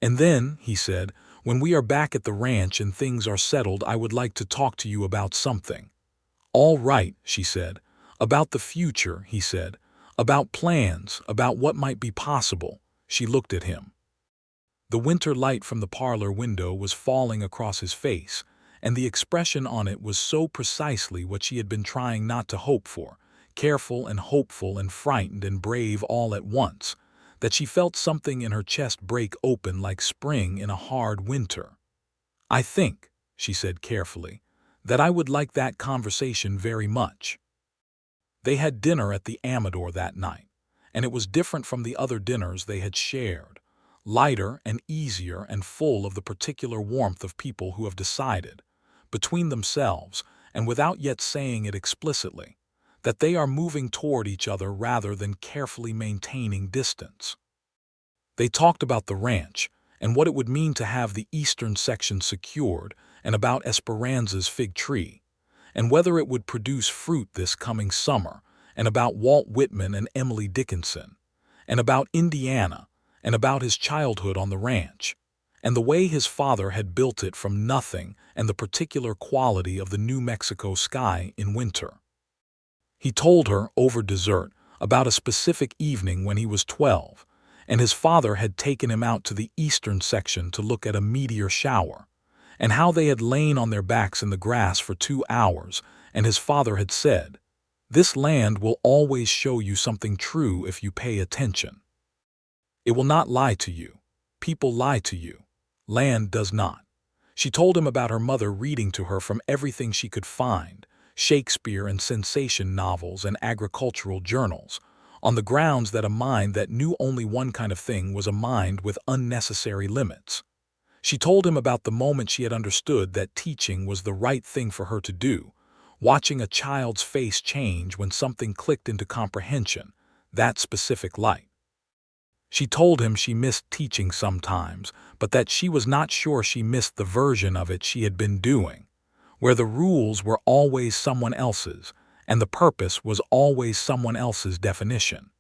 "And then," he said, "when we are back at the ranch and things are settled, I would like to talk to you about something." "All right," she said. "About the future," he said. "About plans, about what might be possible." She looked at him. The winter light from the parlor window was falling across his face, and the expression on it was so precisely what she had been trying not to hope for, careful and hopeful and frightened and brave all at once, that she felt something in her chest break open like spring in a hard winter. "I think," she said carefully, "that I would like that conversation very much." They had dinner at the Amador that night, and it was different from the other dinners they had shared, lighter and easier and full of the particular warmth of people who have decided, between themselves, and without yet saying it explicitly, that they are moving toward each other rather than carefully maintaining distance. They talked about the ranch and what it would mean to have the eastern section secured, and about Esperanza's fig tree, and whether it would produce fruit this coming summer, and about Walt Whitman and Emily Dickinson, and about Indiana, and about his childhood on the ranch, and the way his father had built it from nothing, and the particular quality of the New Mexico sky in winter. He told her, over dessert, about a specific evening when he was 12, and his father had taken him out to the eastern section to look at a meteor shower, and how they had lain on their backs in the grass for 2 hours, and his father had said, "This land will always show you something true if you pay attention. It will not lie to you. People lie to you. Land does not." She told him about her mother reading to her from everything she could find, Shakespeare and sensation novels and agricultural journals, on the grounds that a mind that knew only one kind of thing was a mind with unnecessary limits. She told him about the moment she had understood that teaching was the right thing for her to do, watching a child's face change when something clicked into comprehension, that specific light. She told him she missed teaching sometimes, but that she was not sure she missed the version of it she had been doing, where the rules were always someone else's, and the purpose was always someone else's definition.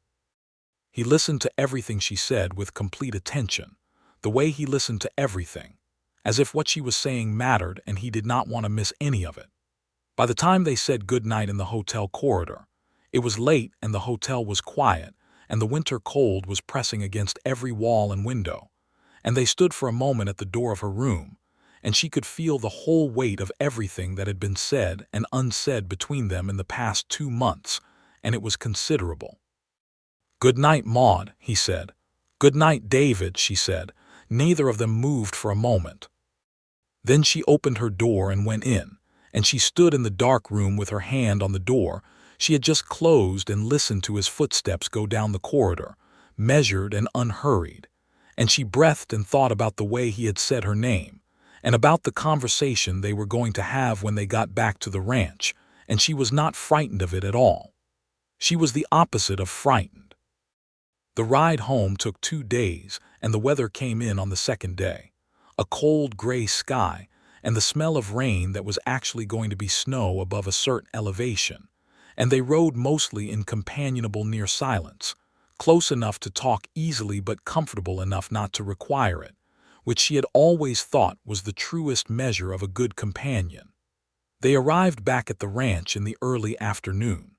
He listened to everything she said with complete attention, the way he listened to everything, as if what she was saying mattered and he did not want to miss any of it. By the time they said good night in the hotel corridor, it was late and the hotel was quiet, and the winter cold was pressing against every wall and window, and they stood for a moment at the door of her room, and she could feel the whole weight of everything that had been said and unsaid between them in the past 2 months, and it was considerable. "Good night, Maude," he said. "Good night, David," she said. Neither of them moved for a moment. Then she opened her door and went in, and she stood in the dark room with her hand on the door she had just closed and listened to his footsteps go down the corridor, measured and unhurried, and she breathed and thought about the way he had said her name, and about the conversation they were going to have when they got back to the ranch, and she was not frightened of it at all. She was the opposite of frightened. The ride home took 2 days, and the weather came in on the second day. A cold gray sky, and the smell of rain that was actually going to be snow above a certain elevation, and they rode mostly in companionable near silence, close enough to talk easily but comfortable enough not to require it, which she had always thought was the truest measure of a good companion. They arrived back at the ranch in the early afternoon.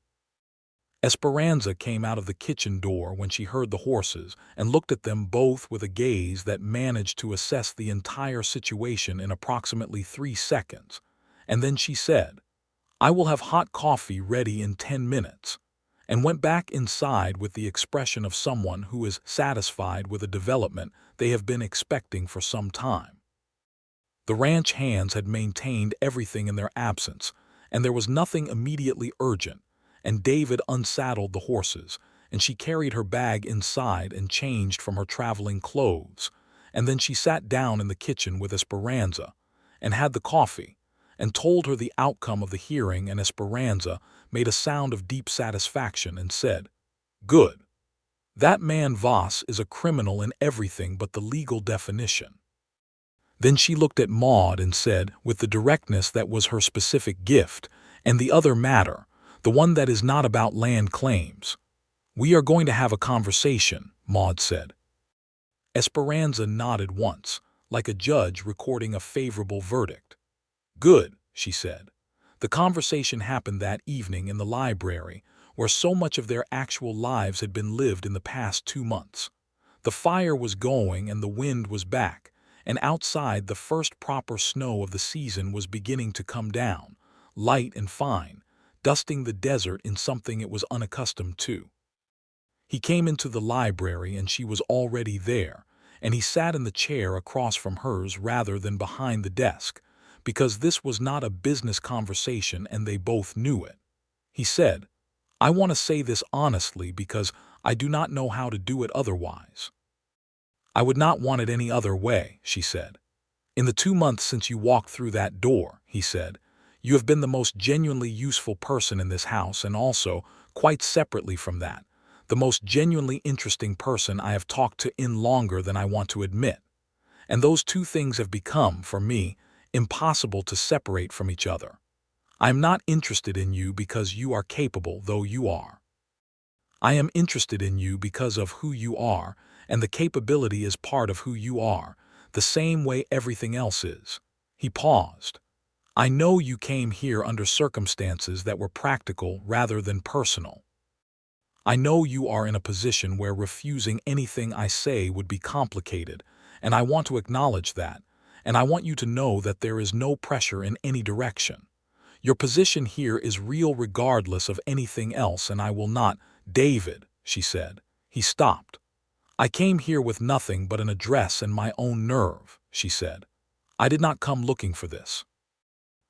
Esperanza came out of the kitchen door when she heard the horses and looked at them both with a gaze that managed to assess the entire situation in approximately 3 seconds, and then she said, "I will have hot coffee ready in 10 minutes," and went back inside with the expression of someone who is satisfied with a development they have been expecting for some time. The ranch hands had maintained everything in their absence, and there was nothing immediately urgent, and David unsaddled the horses, and she carried her bag inside and changed from her traveling clothes, and then she sat down in the kitchen with Esperanza, and had the coffee, and told her the outcome of the hearing, and Esperanza made a sound of deep satisfaction and said, "Good. That man Voss is a criminal in everything but the legal definition." Then she looked at Maude and said, with the directness that was her specific gift, "And the other matter, the one that is not about land claims. We are going to have a conversation," Maude said. Esperanza nodded once, like a judge recording a favorable verdict. "Good," she said. The conversation happened that evening in the library, where so much of their actual lives had been lived in the past 2 months. The fire was going and the wind was back, and outside the first proper snow of the season was beginning to come down, light and fine, dusting the desert in something it was unaccustomed to. He came into the library and she was already there, and he sat in the chair across from hers rather than behind the desk, because this was not a business conversation and they both knew it. He said, "I want to say this honestly because I do not know how to do it otherwise." "I would not want it any other way," she said. "In the 2 months since you walked through that door," he said, "you have been the most genuinely useful person in this house, and also, quite separately from that, the most genuinely interesting person I have talked to in longer than I want to admit. And those two things have become, for me, impossible to separate from each other. I am not interested in you because you are capable, though you are. I am interested in you because of who you are, and the capability is part of who you are, the same way everything else is." He paused. "I know you came here under circumstances that were practical rather than personal. I know you are in a position where refusing anything I say would be complicated, and I want to acknowledge that, and I want you to know that there is no pressure in any direction. Your position here is real regardless of anything else, and I will not—" "David," she said. He stopped. "I came here with nothing but an address and my own nerve," she said. "I did not come looking for this.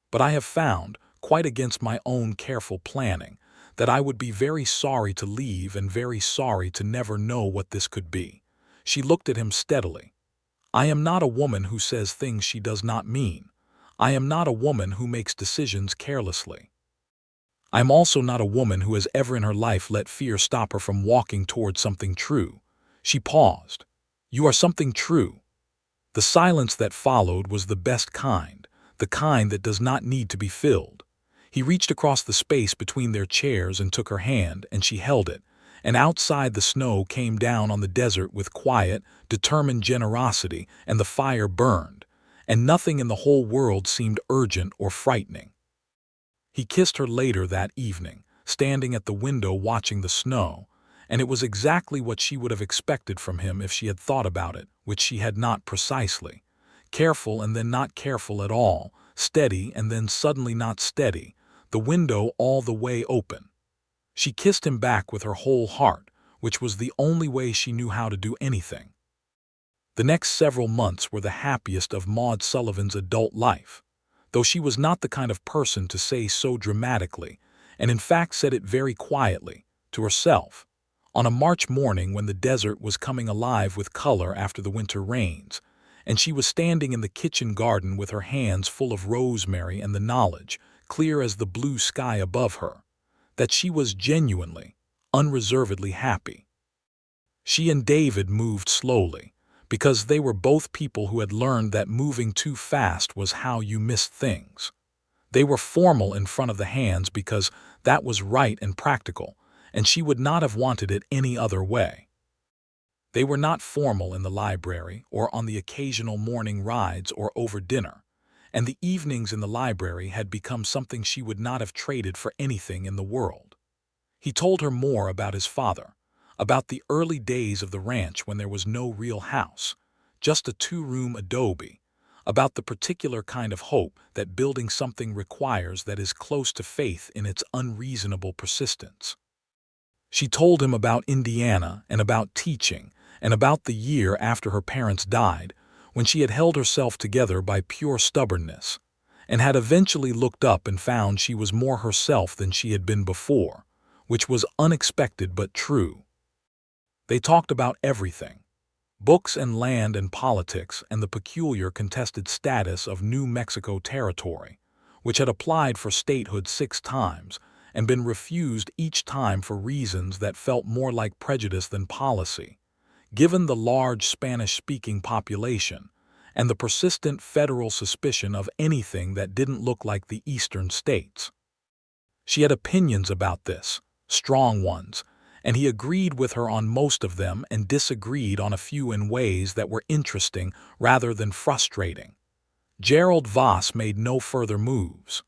But I have found, quite against my own careful planning, that I would be very sorry to leave and very sorry to never know what this could be." She looked at him steadily. "I am not a woman who says things she does not mean. I am not a woman who makes decisions carelessly. I am also not a woman who has ever in her life let fear stop her from walking towards something true." She paused. "You are something true." The silence that followed was the best kind, the kind that does not need to be filled. He reached across the space between their chairs and took her hand, and she held it, and outside the snow came down on the desert with quiet, determined generosity, and the fire burned, and nothing in the whole world seemed urgent or frightening. He kissed her later that evening, standing at the window watching the snow, and it was exactly what she would have expected from him if she had thought about it, which she had not precisely. Careful and then not careful at all, steady and then suddenly not steady, the window all the way open. She kissed him back with her whole heart, which was the only way she knew how to do anything. The next several months were the happiest of Maude Sullivan's adult life, though she was not the kind of person to say so dramatically, and in fact said it very quietly, to herself. On a March morning when the desert was coming alive with color after the winter rains, and she was standing in the kitchen garden with her hands full of rosemary and the knowledge, clear as the blue sky above her, that she was genuinely, unreservedly happy. She and David moved slowly, because they were both people who had learned that moving too fast was how you missed things. They were formal in front of the hands because that was right and practical, and she would not have wanted it any other way. They were not formal in the library or on the occasional morning rides or over dinner, and the evenings in the library had become something she would not have traded for anything in the world. He told her more about his father, about the early days of the ranch when there was no real house, just a two-room adobe, about the particular kind of hope that building something requires that is close to faith in its unreasonable persistence. She told him about Indiana and about teaching and about the year after her parents died, when she had held herself together by pure stubbornness, and had eventually looked up and found she was more herself than she had been before, which was unexpected but true. They talked about everything: books and land and politics and the peculiar contested status of New Mexico Territory, which had applied for statehood 6 times and been refused each time for reasons that felt more like prejudice than policy, given the large Spanish-speaking population and the persistent federal suspicion of anything that didn't look like the eastern states. She had opinions about this, strong ones, and he agreed with her on most of them and disagreed on a few in ways that were interesting rather than frustrating. Gerald Voss made no further moves.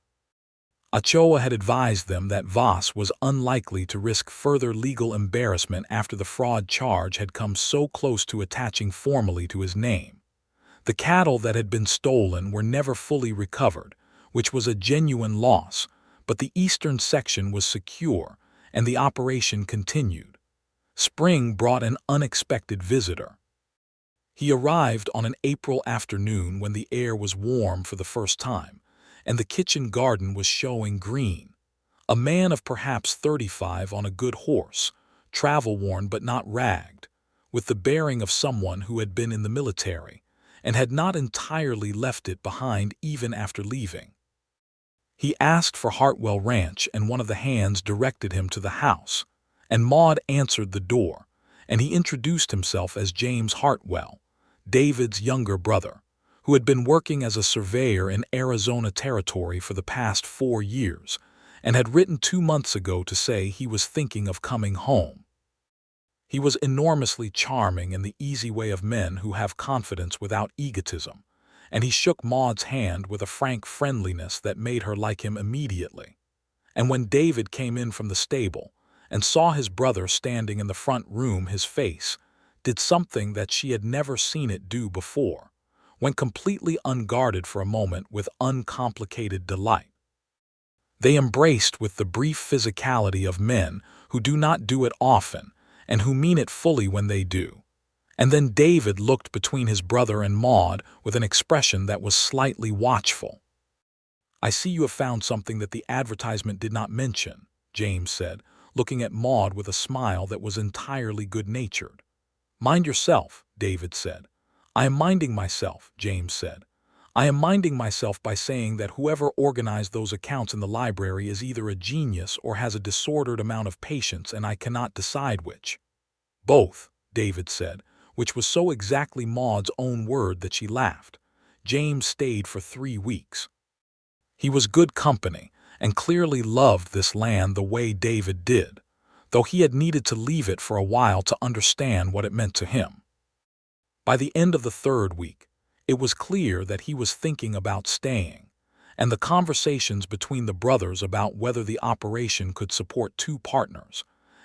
Ochoa had advised them that Voss was unlikely to risk further legal embarrassment after the fraud charge had come so close to attaching formally to his name. The cattle that had been stolen were never fully recovered, which was a genuine loss, but the eastern section was secure, and the operation continued. Spring brought an unexpected visitor. He arrived on an April afternoon when the air was warm for the first time, and the kitchen garden was showing green. A man of perhaps 35 on a good horse, travel-worn but not ragged, with the bearing of someone who had been in the military, and had not entirely left it behind even after leaving. He asked for Hartwell Ranch, and one of the hands directed him to the house, and Maude answered the door, and he introduced himself as James Hartwell, David's younger brother, who had been working as a surveyor in Arizona Territory for the past 4 years, and had written 2 months ago to say he was thinking of coming home. He was enormously charming in the easy way of men who have confidence without egotism, and he shook Maude's hand with a frank friendliness that made her like him immediately. And when David came in from the stable and saw his brother standing in the front room, his face did something that she had never seen it do before, went completely unguarded for a moment with uncomplicated delight. They embraced with the brief physicality of men who do not do it often and who mean it fully when they do. And then David looked between his brother and Maude with an expression that was slightly watchful. "I see you have found something that the advertisement did not mention," James said, looking at Maude with a smile that was entirely good-natured. "Mind yourself," David said. "I am minding myself," James said. "I am minding myself by saying that whoever organized those accounts in the library is either a genius or has a disordered amount of patience, and I cannot decide which." "Both," David said, which was so exactly Maude's own word that she laughed. James stayed for 3 weeks. He was good company and clearly loved this land the way David did, though he had needed to leave it for a while to understand what it meant to him. By the end of the 3rd week, it was clear that he was thinking about staying, and the conversations between the brothers about whether the operation could support 2 partners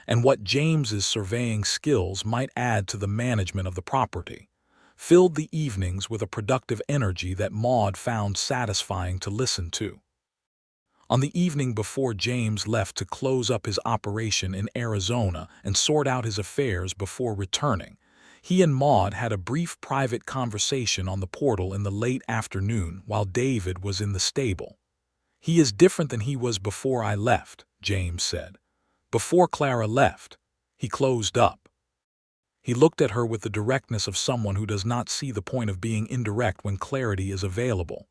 and what James's surveying skills might add to the management of the property filled the evenings with a productive energy that Maude found satisfying to listen to. On the evening before James left to close up his operation in Arizona and sort out his affairs before returning, he and Maude had a brief private conversation on the portal in the late afternoon while David was in the stable. "He is different than he was before I left," James said. "Before Clara left, he closed up." He looked at her with the directness of someone who does not see the point of being indirect when clarity is available.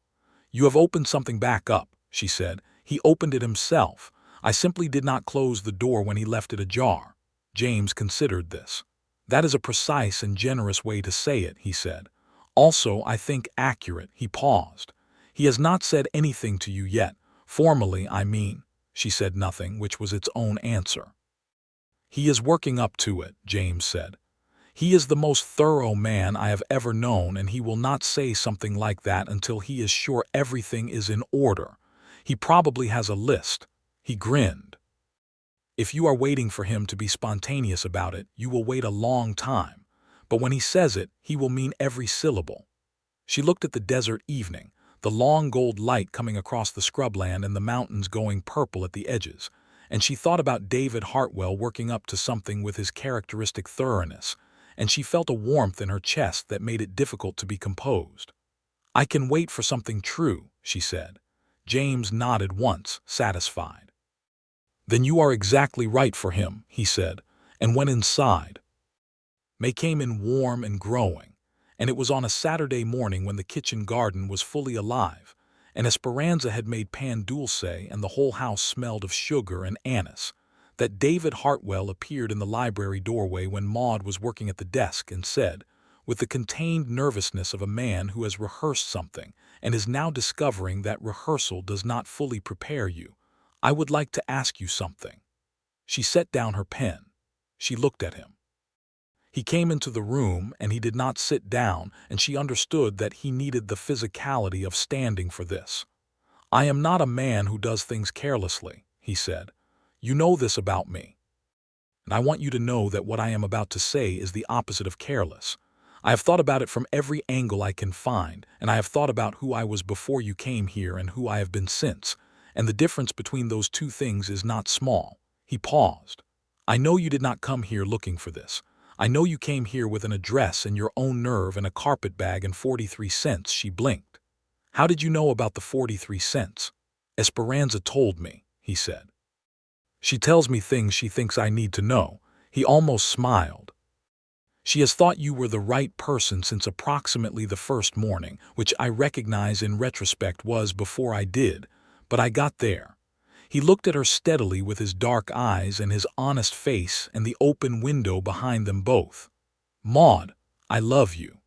"You have opened something back up," she said. "He opened it himself. I simply did not close the door when he left it ajar." James considered this. "That is a precise and generous way to say it," he said. "Also, I think, accurate." He paused. "He has not said anything to you yet. Formally, I mean." She said nothing, which was its own answer. "He is working up to it," James said. "He is the most thorough man I have ever known, and he will not say something like that until he is sure everything is in order. He probably has a list." He grinned. "If you are waiting for him to be spontaneous about it, you will wait a long time. But when he says it, he will mean every syllable." She looked at the desert evening, the long gold light coming across the scrubland and the mountains going purple at the edges, and she thought about David Hartwell working up to something with his characteristic thoroughness, and she felt a warmth in her chest that made it difficult to be composed. "I can wait for something true," she said. James nodded once, satisfied. "Then you are exactly right for him," he said, and went inside. May came in warm and growing, and it was on a Saturday morning when the kitchen garden was fully alive, and Esperanza had made pan dulce and the whole house smelled of sugar and anise, that David Hartwell appeared in the library doorway when Maude was working at the desk and said, with the contained nervousness of a man who has rehearsed something and is now discovering that rehearsal does not fully prepare you, "I would like to ask you something." She set down her pen. She looked at him. He came into the room, and he did not sit down, and she understood that he needed the physicality of standing for this. "I am not a man who does things carelessly," he said. "You know this about me. And I want you to know that what I am about to say is the opposite of careless. I have thought about it from every angle I can find, and I have thought about who I was before you came here and who I have been since, and the difference between those 2 things is not small." He paused. "I know you did not come here looking for this. I know you came here with an address and your own nerve and a carpet bag and 43 cents. She blinked. "How did you know about the 43 cents? "Esperanza told me," he said. "She tells me things she thinks I need to know." He almost smiled. She has thought you were the right person since approximately the first morning, which I recognize in retrospect was before I did, but I got there. He looked at her steadily with his dark eyes and his honest face and the open window behind them both. Maude, I love you.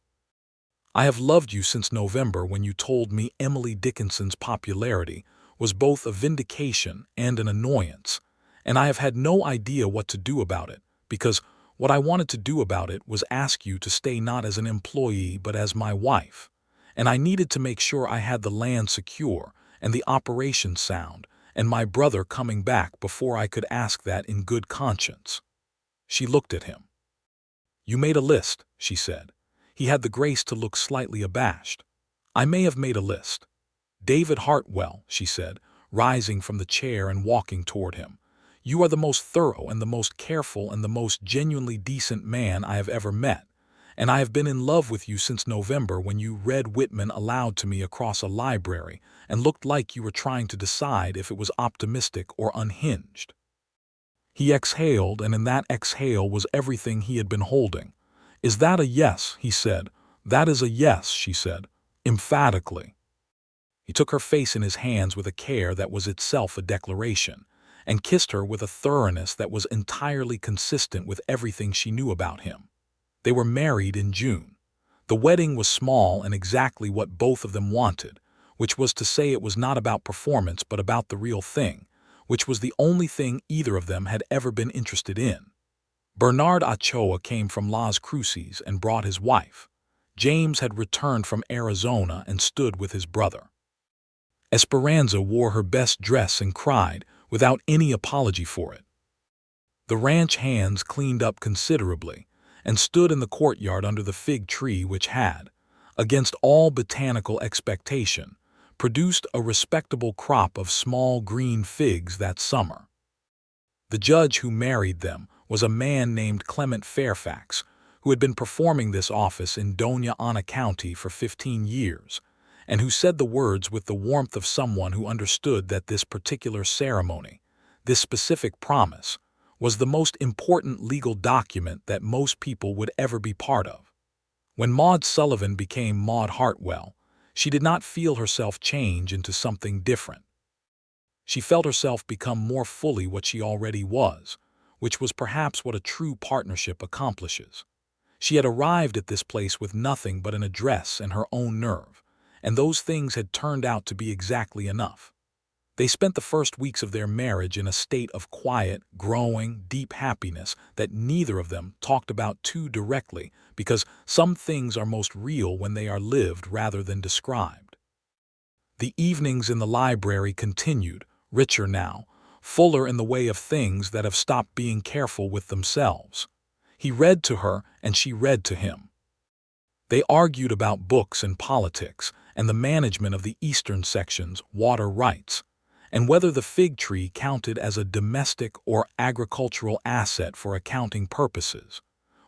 I have loved you since November when you told me Emily Dickinson's popularity was both a vindication and an annoyance, and I have had no idea what to do about it, because what I wanted to do about it was ask you to stay not as an employee but as my wife, and I needed to make sure I had the land secure and the operation sound and my brother coming back before I could ask that in good conscience. She looked at him. You made a list, she said. He had the grace to look slightly abashed. I may have made a list. David Hartwell, she said, rising from the chair and walking toward him. You are the most thorough and the most careful and the most genuinely decent man I have ever met, and I have been in love with you since November when you read Whitman aloud to me across a library and looked like you were trying to decide if it was optimistic or unhinged. He exhaled, and in that exhale was everything he had been holding. Is that a yes? He said. That is a yes, she said, emphatically. He took her face in his hands with a care that was itself a declaration, and kissed her with a thoroughness that was entirely consistent with everything she knew about him. They were married in June. The wedding was small and exactly what both of them wanted, which was to say it was not about performance but about the real thing, which was the only thing either of them had ever been interested in. Bernard Ochoa came from Las Cruces and brought his wife. James had returned from Arizona and stood with his brother. Esperanza wore her best dress and cried, without any apology for it. The ranch hands cleaned up considerably and stood in the courtyard under the fig tree which had, against all botanical expectation, produced a respectable crop of small green figs that summer. The judge who married them was a man named Clement Fairfax, who had been performing this office in Doña Ana County for 15 years, and who said the words with the warmth of someone who understood that this particular ceremony, this specific promise, was the most important legal document that most people would ever be part of. When Maude Sullivan became Maude Hartwell, she did not feel herself change into something different. She felt herself become more fully what she already was, which was perhaps what a true partnership accomplishes. She had arrived at this place with nothing but an address and her own nerve, and those things had turned out to be exactly enough. They spent the first weeks of their marriage in a state of quiet, growing, deep happiness that neither of them talked about too directly, because some things are most real when they are lived rather than described. The evenings in the library continued, richer now, fuller in the way of things that have stopped being careful with themselves. He read to her and she read to him. They argued about books and politics and the management of the eastern section's water rights, and whether the fig tree counted as a domestic or agricultural asset for accounting purposes,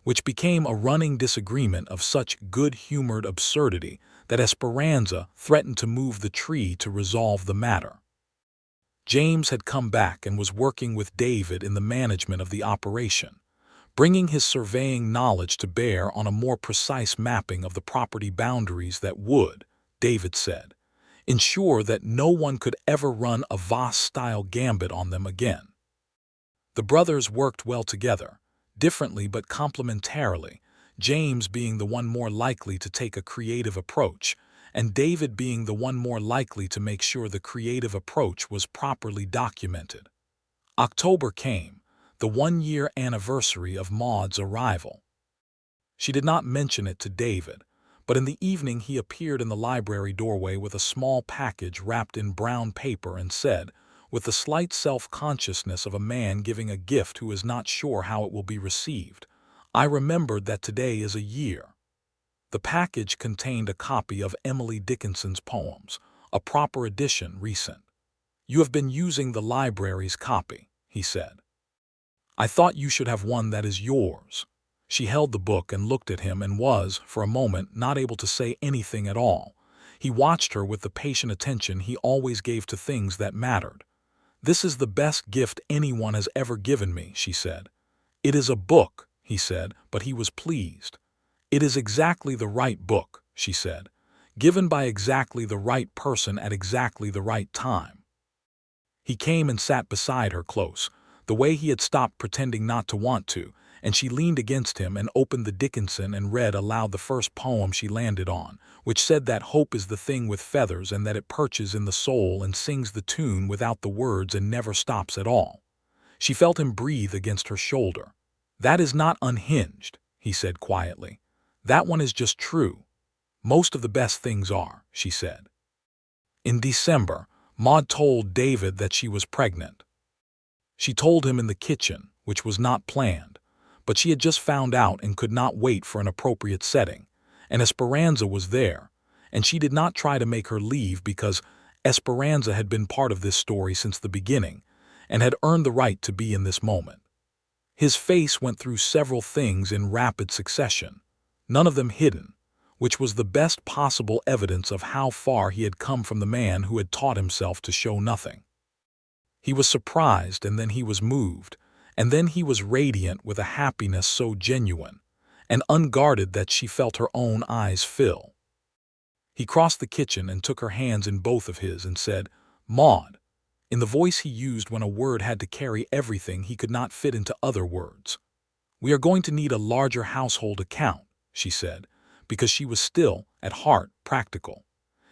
which became a running disagreement of such good-humored absurdity that Esperanza threatened to move the tree to resolve the matter. James had come back and was working with David in the management of the operation, bringing his surveying knowledge to bear on a more precise mapping of the property boundaries that would, David said, ensure that no one could ever run a Voss-style gambit on them again. The brothers worked well together, differently but complementarily, James being the one more likely to take a creative approach, and David being the one more likely to make sure the creative approach was properly documented. October came, the one-year anniversary of Maude's arrival. She did not mention it to David, but in the evening he appeared in the library doorway with a small package wrapped in brown paper and said, with the slight self-consciousness of a man giving a gift who is not sure how it will be received, "I remembered that today is a year." The package contained a copy of Emily Dickinson's poems, a proper edition, recent. "You have been using the library's copy," he said. "I thought you should have one that is yours." She held the book and looked at him and was, for a moment, not able to say anything at all. He watched her with the patient attention he always gave to things that mattered. "This is the best gift anyone has ever given me," she said. "It is a book," he said, but he was pleased. It is exactly the right book, she said, given by exactly the right person at exactly the right time. He came and sat beside her close, the way he had stopped pretending not to want to, and she leaned against him and opened the Dickinson and read aloud the first poem she landed on, which said that hope is the thing with feathers and that it perches in the soul and sings the tune without the words and never stops at all. She felt him breathe against her shoulder. That is not unhinged, he said quietly. That one is just true. Most of the best things are, she said. In December, Maude told David that she was pregnant. She told him in the kitchen, which was not planned, but she had just found out and could not wait for an appropriate setting, and Esperanza was there, and she did not try to make her leave because Esperanza had been part of this story since the beginning and had earned the right to be in this moment. His face went through several things in rapid succession, none of them hidden, which was the best possible evidence of how far he had come from the man who had taught himself to show nothing. He was surprised, and then he was moved, and then he was radiant with a happiness so genuine and unguarded that she felt her own eyes fill. He crossed the kitchen and took her hands in both of his and said, "Maude," in the voice he used when a word had to carry everything he could not fit into other words. "We are going to need a larger household account," she said, because she was still, at heart, practical.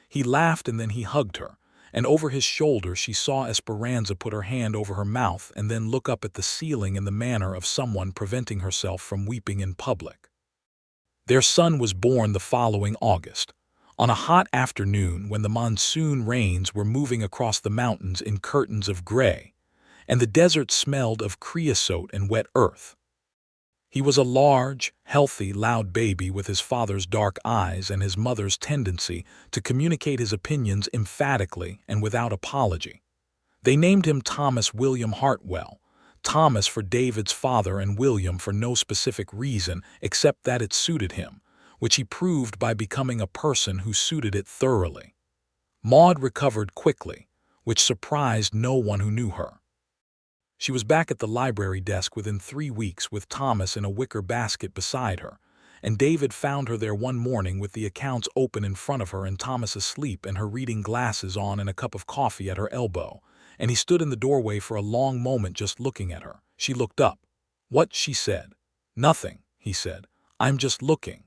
He laughed and then he hugged her, and over his shoulder she saw Esperanza put her hand over her mouth and then look up at the ceiling in the manner of someone preventing herself from weeping in public. Their son was born the following August, on a hot afternoon when the monsoon rains were moving across the mountains in curtains of gray, and the desert smelled of creosote and wet earth. He was a large, healthy, loud baby with his father's dark eyes and his mother's tendency to communicate his opinions emphatically and without apology. They named him Thomas William Hartwell, Thomas for David's father and William for no specific reason except that it suited him, which he proved by becoming a person who suited it thoroughly. Maude recovered quickly, which surprised no one who knew her. She was back at the library desk within 3 weeks with Thomas in a wicker basket beside her, and David found her there one morning with the accounts open in front of her and Thomas asleep and her reading glasses on and a cup of coffee at her elbow, and he stood in the doorway for a long moment just looking at her. She looked up. "What?" she said. "Nothing," he said. "I'm just looking."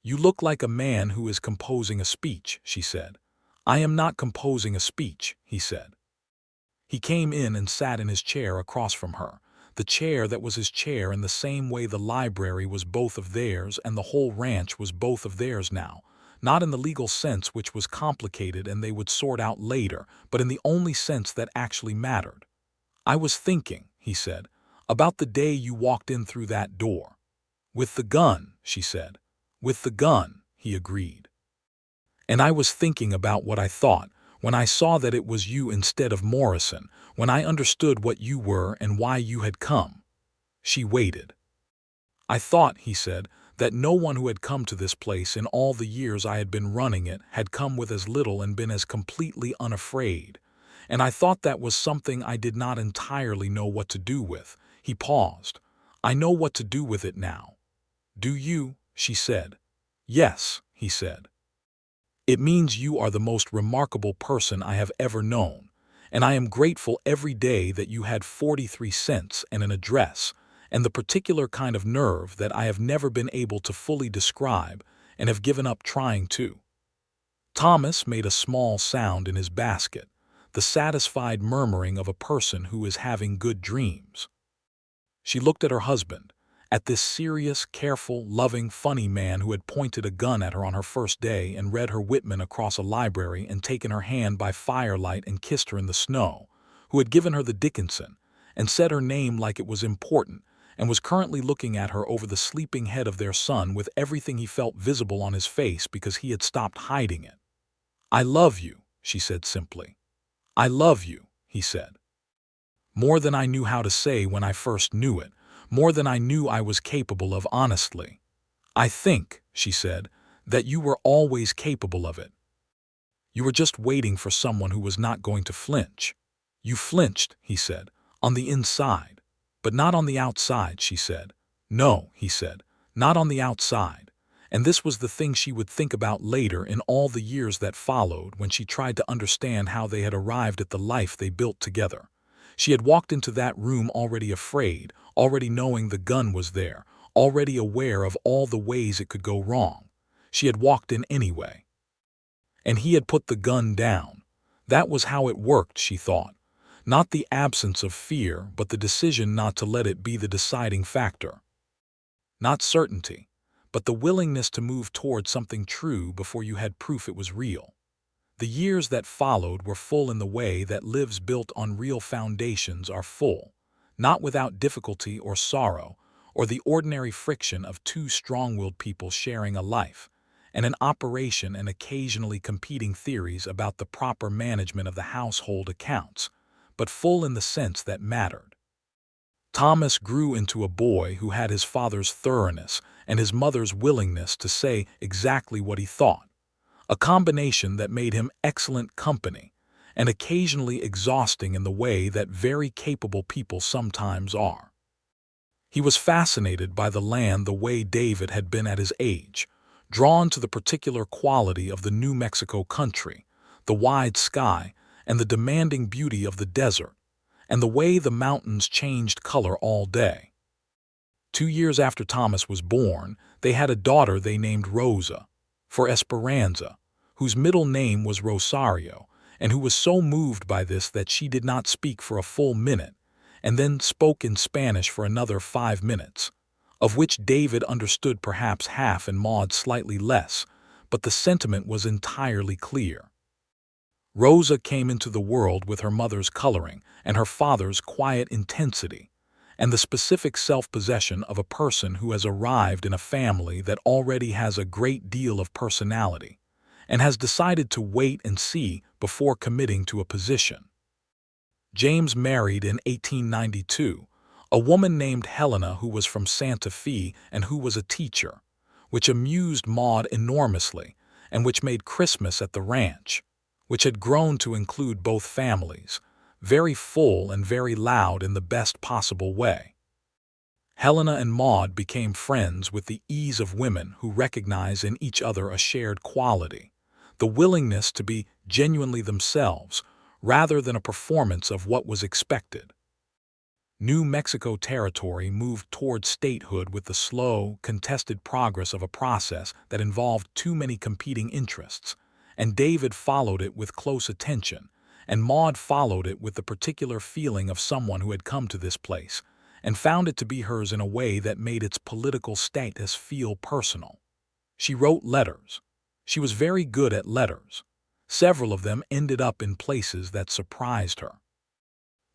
"You look like a man who is composing a speech," she said. "I am not composing a speech," he said. He came in and sat in his chair across from her, the chair that was his chair in the same way the library was both of theirs and the whole ranch was both of theirs now, not in the legal sense which was complicated and they would sort out later, but in the only sense that actually mattered. "I was thinking," he said, "about the day you walked in through that door." "With the gun," she said. "With the gun," he agreed. "And I was thinking about what I thought when I saw that it was you instead of Morrison, when I understood what you were and why you had come." She waited. "I thought," he said, "that no one who had come to this place in all the years I had been running it had come with as little and been as completely unafraid. And I thought that was something I did not entirely know what to do with." He paused. "I know what to do with it now." "Do you?" she said. "Yes," he said. "It means you are the most remarkable person I have ever known, and I am grateful every day that you had 43 cents and an address, and the particular kind of nerve that I have never been able to fully describe and have given up trying to." Thomas made a small sound in his basket, the satisfied murmuring of a person who is having good dreams. She looked at her husband, at this serious, careful, loving, funny man who had pointed a gun at her on her first day and read her Whitman across a library and taken her hand by firelight and kissed her in the snow, who had given her the Dickinson and said her name like it was important, and was currently looking at her over the sleeping head of their son with everything he felt visible on his face because he had stopped hiding it. "I love you," she said simply. "I love you," he said. "More than I knew how to say when I first knew it, more than I knew I was capable of honestly. I think," she said, "that you were always capable of it. You were just waiting for someone who was not going to flinch." "You flinched," he said, "on the inside, but not on the outside," she said. "No," he said, "not on the outside." And this was the thing she would think about later in all the years that followed when she tried to understand how they had arrived at the life they built together. She had walked into that room already afraid, already knowing the gun was there, already aware of all the ways it could go wrong. She had walked in anyway. And he had put the gun down. That was how it worked, she thought. Not the absence of fear, but the decision not to let it be the deciding factor. Not certainty, but the willingness to move toward something true before you had proof it was real. The years that followed were full in the way that lives built on real foundations are full, not without difficulty or sorrow, or the ordinary friction of two strong-willed people sharing a life, and an operation and occasionally competing theories about the proper management of the household accounts, but full in the sense that mattered. Thomas grew into a boy who had his father's thoroughness and his mother's willingness to say exactly what he thought, a combination that made him excellent company and occasionally exhausting in the way that very capable people sometimes are. He was fascinated by the land the way David had been at his age, drawn to the particular quality of the New Mexico country, the wide sky, and the demanding beauty of the desert, and the way the mountains changed color all day. 2 years after Thomas was born, they had a daughter they named Rosa, for Esperanza, whose middle name was Rosario, and who was so moved by this that she did not speak for a full minute, and then spoke in Spanish for another 5 minutes, of which David understood perhaps half and Maude slightly less, but the sentiment was entirely clear. Rosa came into the world with her mother's coloring and her father's quiet intensity, and the specific self-possession of a person who has arrived in a family that already has a great deal of personality, and has decided to wait and see before committing to a position. James married in 1892 a woman named Helena who was from Santa Fe and who was a teacher, which amused Maude enormously and which made Christmas at the ranch, which had grown to include both families, very full and very loud in the best possible way. Helena and Maude became friends with the ease of women who recognize in each other a shared quality, the willingness to be genuinely themselves rather than a performance of what was expected. New Mexico territory moved toward statehood with the slow, contested progress of a process that involved too many competing interests, and David followed it with close attention, and Maude followed it with the particular feeling of someone who had come to this place, and found it to be hers in a way that made its political status feel personal. She wrote letters. She was very good at letters. Several of them ended up in places that surprised her.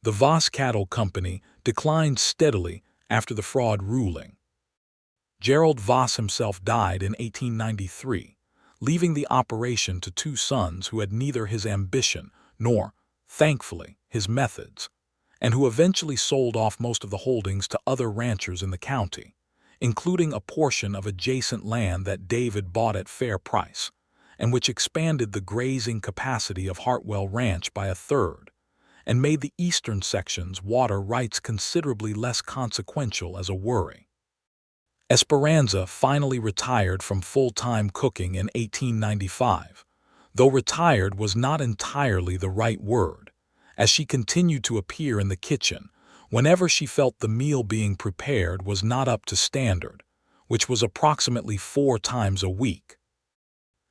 The Voss Cattle Company declined steadily after the fraud ruling. Gerald Voss himself died in 1893, leaving the operation to 2 sons who had neither his ambition nor, thankfully, his methods, and who eventually sold off most of the holdings to other ranchers in the county, including a portion of adjacent land that David bought at fair price, and which expanded the grazing capacity of Hartwell Ranch by 1/3, and made the eastern section's water rights considerably less consequential as a worry. Esperanza finally retired from full-time cooking in 1895, though retired was not entirely the right word, as she continued to appear in the kitchen whenever she felt the meal being prepared was not up to standard, which was approximately 4 times a week.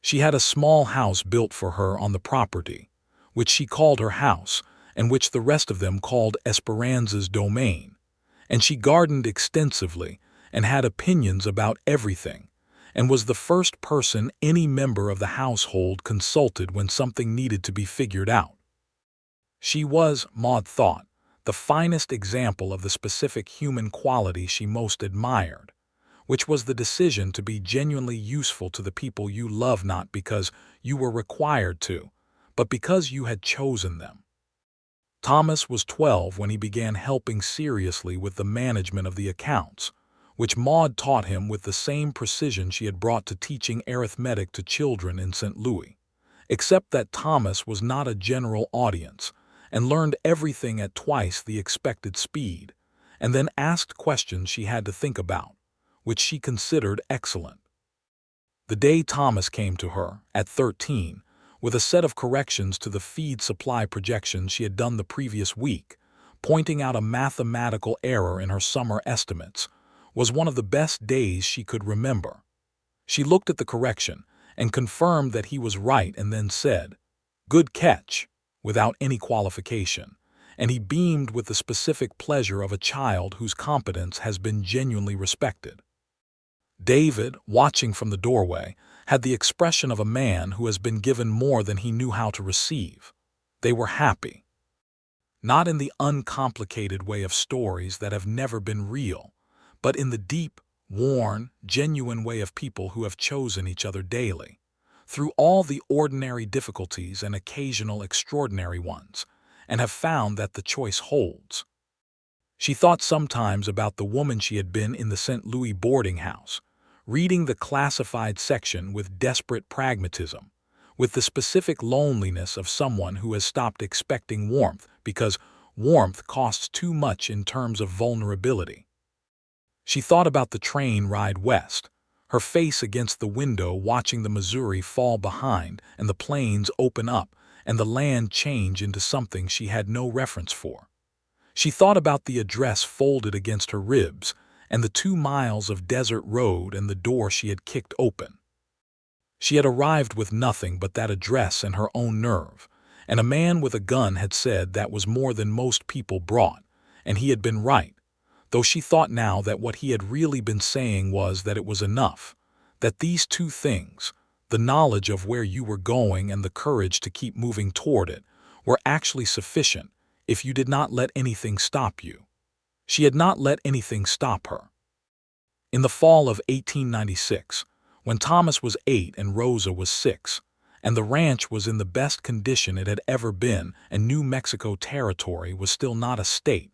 She had a small house built for her on the property, which she called her house, and which the rest of them called Esperanza's domain, and she gardened extensively and had opinions about everything, and was the first person any member of the household consulted when something needed to be figured out. She was, Maude thought, the finest example of the specific human quality she most admired, which was the decision to be genuinely useful to the people you love not because you were required to, but because you had chosen them. Thomas was 12 when he began helping seriously with the management of the accounts, which Maude taught him with the same precision she had brought to teaching arithmetic to children in St. Louis, except that Thomas was not a general audience and learned everything at twice the expected speed, and then asked questions she had to think about, which she considered excellent. The day Thomas came to her, at 13, with a set of corrections to the feed supply projections she had done the previous week, pointing out a mathematical error in her summer estimates, was one of the best days she could remember. She looked at the correction and confirmed that he was right and then said, "Good catch," without any qualification, and he beamed with the specific pleasure of a child whose competence has been genuinely respected. David, watching from the doorway, had the expression of a man who has been given more than he knew how to receive. They were happy. Not in the uncomplicated way of stories that have never been real, but in the deep, worn, genuine way of people who have chosen each other daily, through all the ordinary difficulties and occasional extraordinary ones, and have found that the choice holds. She thought sometimes about the woman she had been in the St. Louis boarding house, reading the classified section with desperate pragmatism, with the specific loneliness of someone who has stopped expecting warmth because warmth costs too much in terms of vulnerability. She thought about the train ride west, her face against the window watching the Missouri fall behind and the plains open up and the land change into something she had no reference for. She thought about the address folded against her ribs and the 2 miles of desert road and the door she had kicked open. She had arrived with nothing but that address and her own nerve, and a man with a gun had said that was more than most people brought, and he had been right, though she thought now that what he had really been saying was that it was enough, that these 2 things, the knowledge of where you were going and the courage to keep moving toward it, were actually sufficient if you did not let anything stop you. She had not let anything stop her. In the fall of 1896, when Thomas was 8 and Rosa was 6, and the ranch was in the best condition it had ever been and New Mexico Territory was still not a state,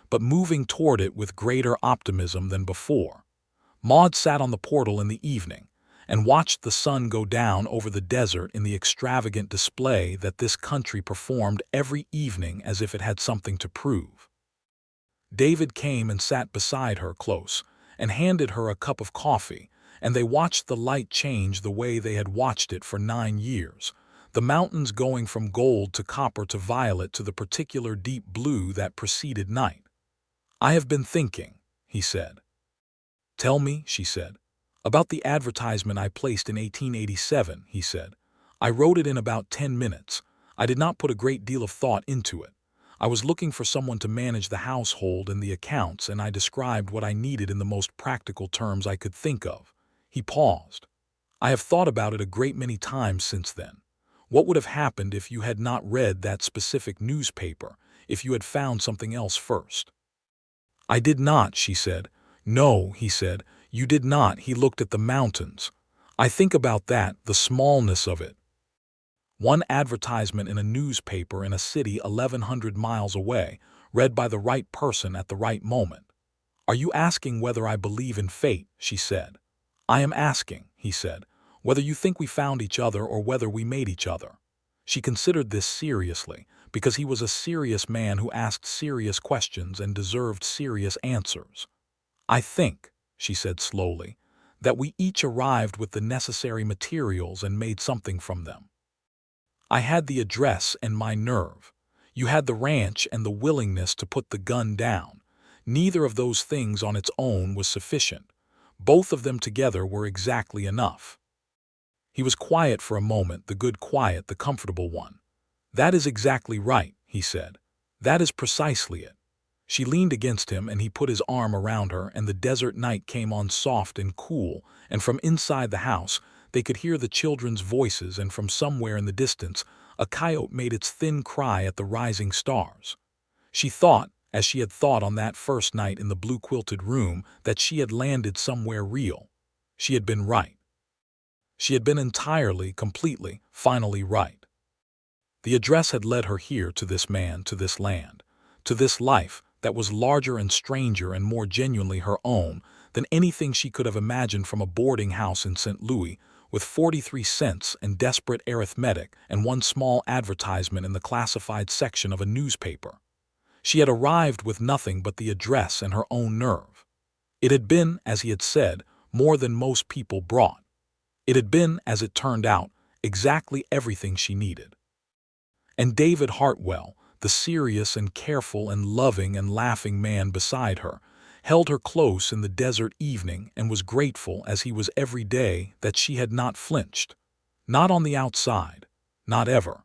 but moving toward it with greater optimism than before, Maude sat on the portal in the evening and watched the sun go down over the desert in the extravagant display that this country performed every evening as if it had something to prove. David came and sat beside her close and handed her a cup of coffee, and they watched the light change the way they had watched it for 9 years, the mountains going from gold to copper to violet to the particular deep blue that preceded night. "I have been thinking," he said. "Tell me," she said. "About the advertisement I placed in 1887, he said. "I wrote it in about 10 minutes. I did not put a great deal of thought into it. I was looking for someone to manage the household and the accounts, and I described what I needed in the most practical terms I could think of." He paused. "I have thought about it a great many times since then. What would have happened if you had not read that specific newspaper, if you had found something else first?" "I did not," she said. "No," he said, "you did not." He looked at the mountains. "I think about that, the smallness of it. One advertisement in a newspaper in a city 1,100 miles away, read by the right person at the right moment. Are you asking whether I believe in fate?" she said. "I am asking," he said, "whether you think we found each other or whether we made each other." She considered this seriously, because he was a serious man who asked serious questions and deserved serious answers. "I think," she said slowly, "that we each arrived with the necessary materials and made something from them. I had the address and my nerve. You had the ranch and the willingness to put the gun down. Neither of those things on its own was sufficient. Both of them together were exactly enough." He was quiet for a moment, the good quiet, the comfortable one. "That is exactly right," he said. "That is precisely it." She leaned against him and he put his arm around her, and the desert night came on soft and cool, and from inside the house they could hear the children's voices, and from somewhere in the distance a coyote made its thin cry at the rising stars. She thought, as she had thought on that first night in the blue-quilted room, that she had landed somewhere real. She had been right. She had been entirely, completely, finally right. The address had led her here, to this man, to this land, to this life that was larger and stranger and more genuinely her own than anything she could have imagined from a boarding house in St. Louis, with 43 cents and desperate arithmetic and one small advertisement in the classified section of a newspaper. She had arrived with nothing but the address and her own nerve. It had been, as he had said, more than most people brought. It had been, as it turned out, exactly everything she needed. And David Hartwell, the serious and careful and loving and laughing man beside her, held her close in the desert evening and was grateful as he was every day that she had not flinched. Not on the outside, not ever.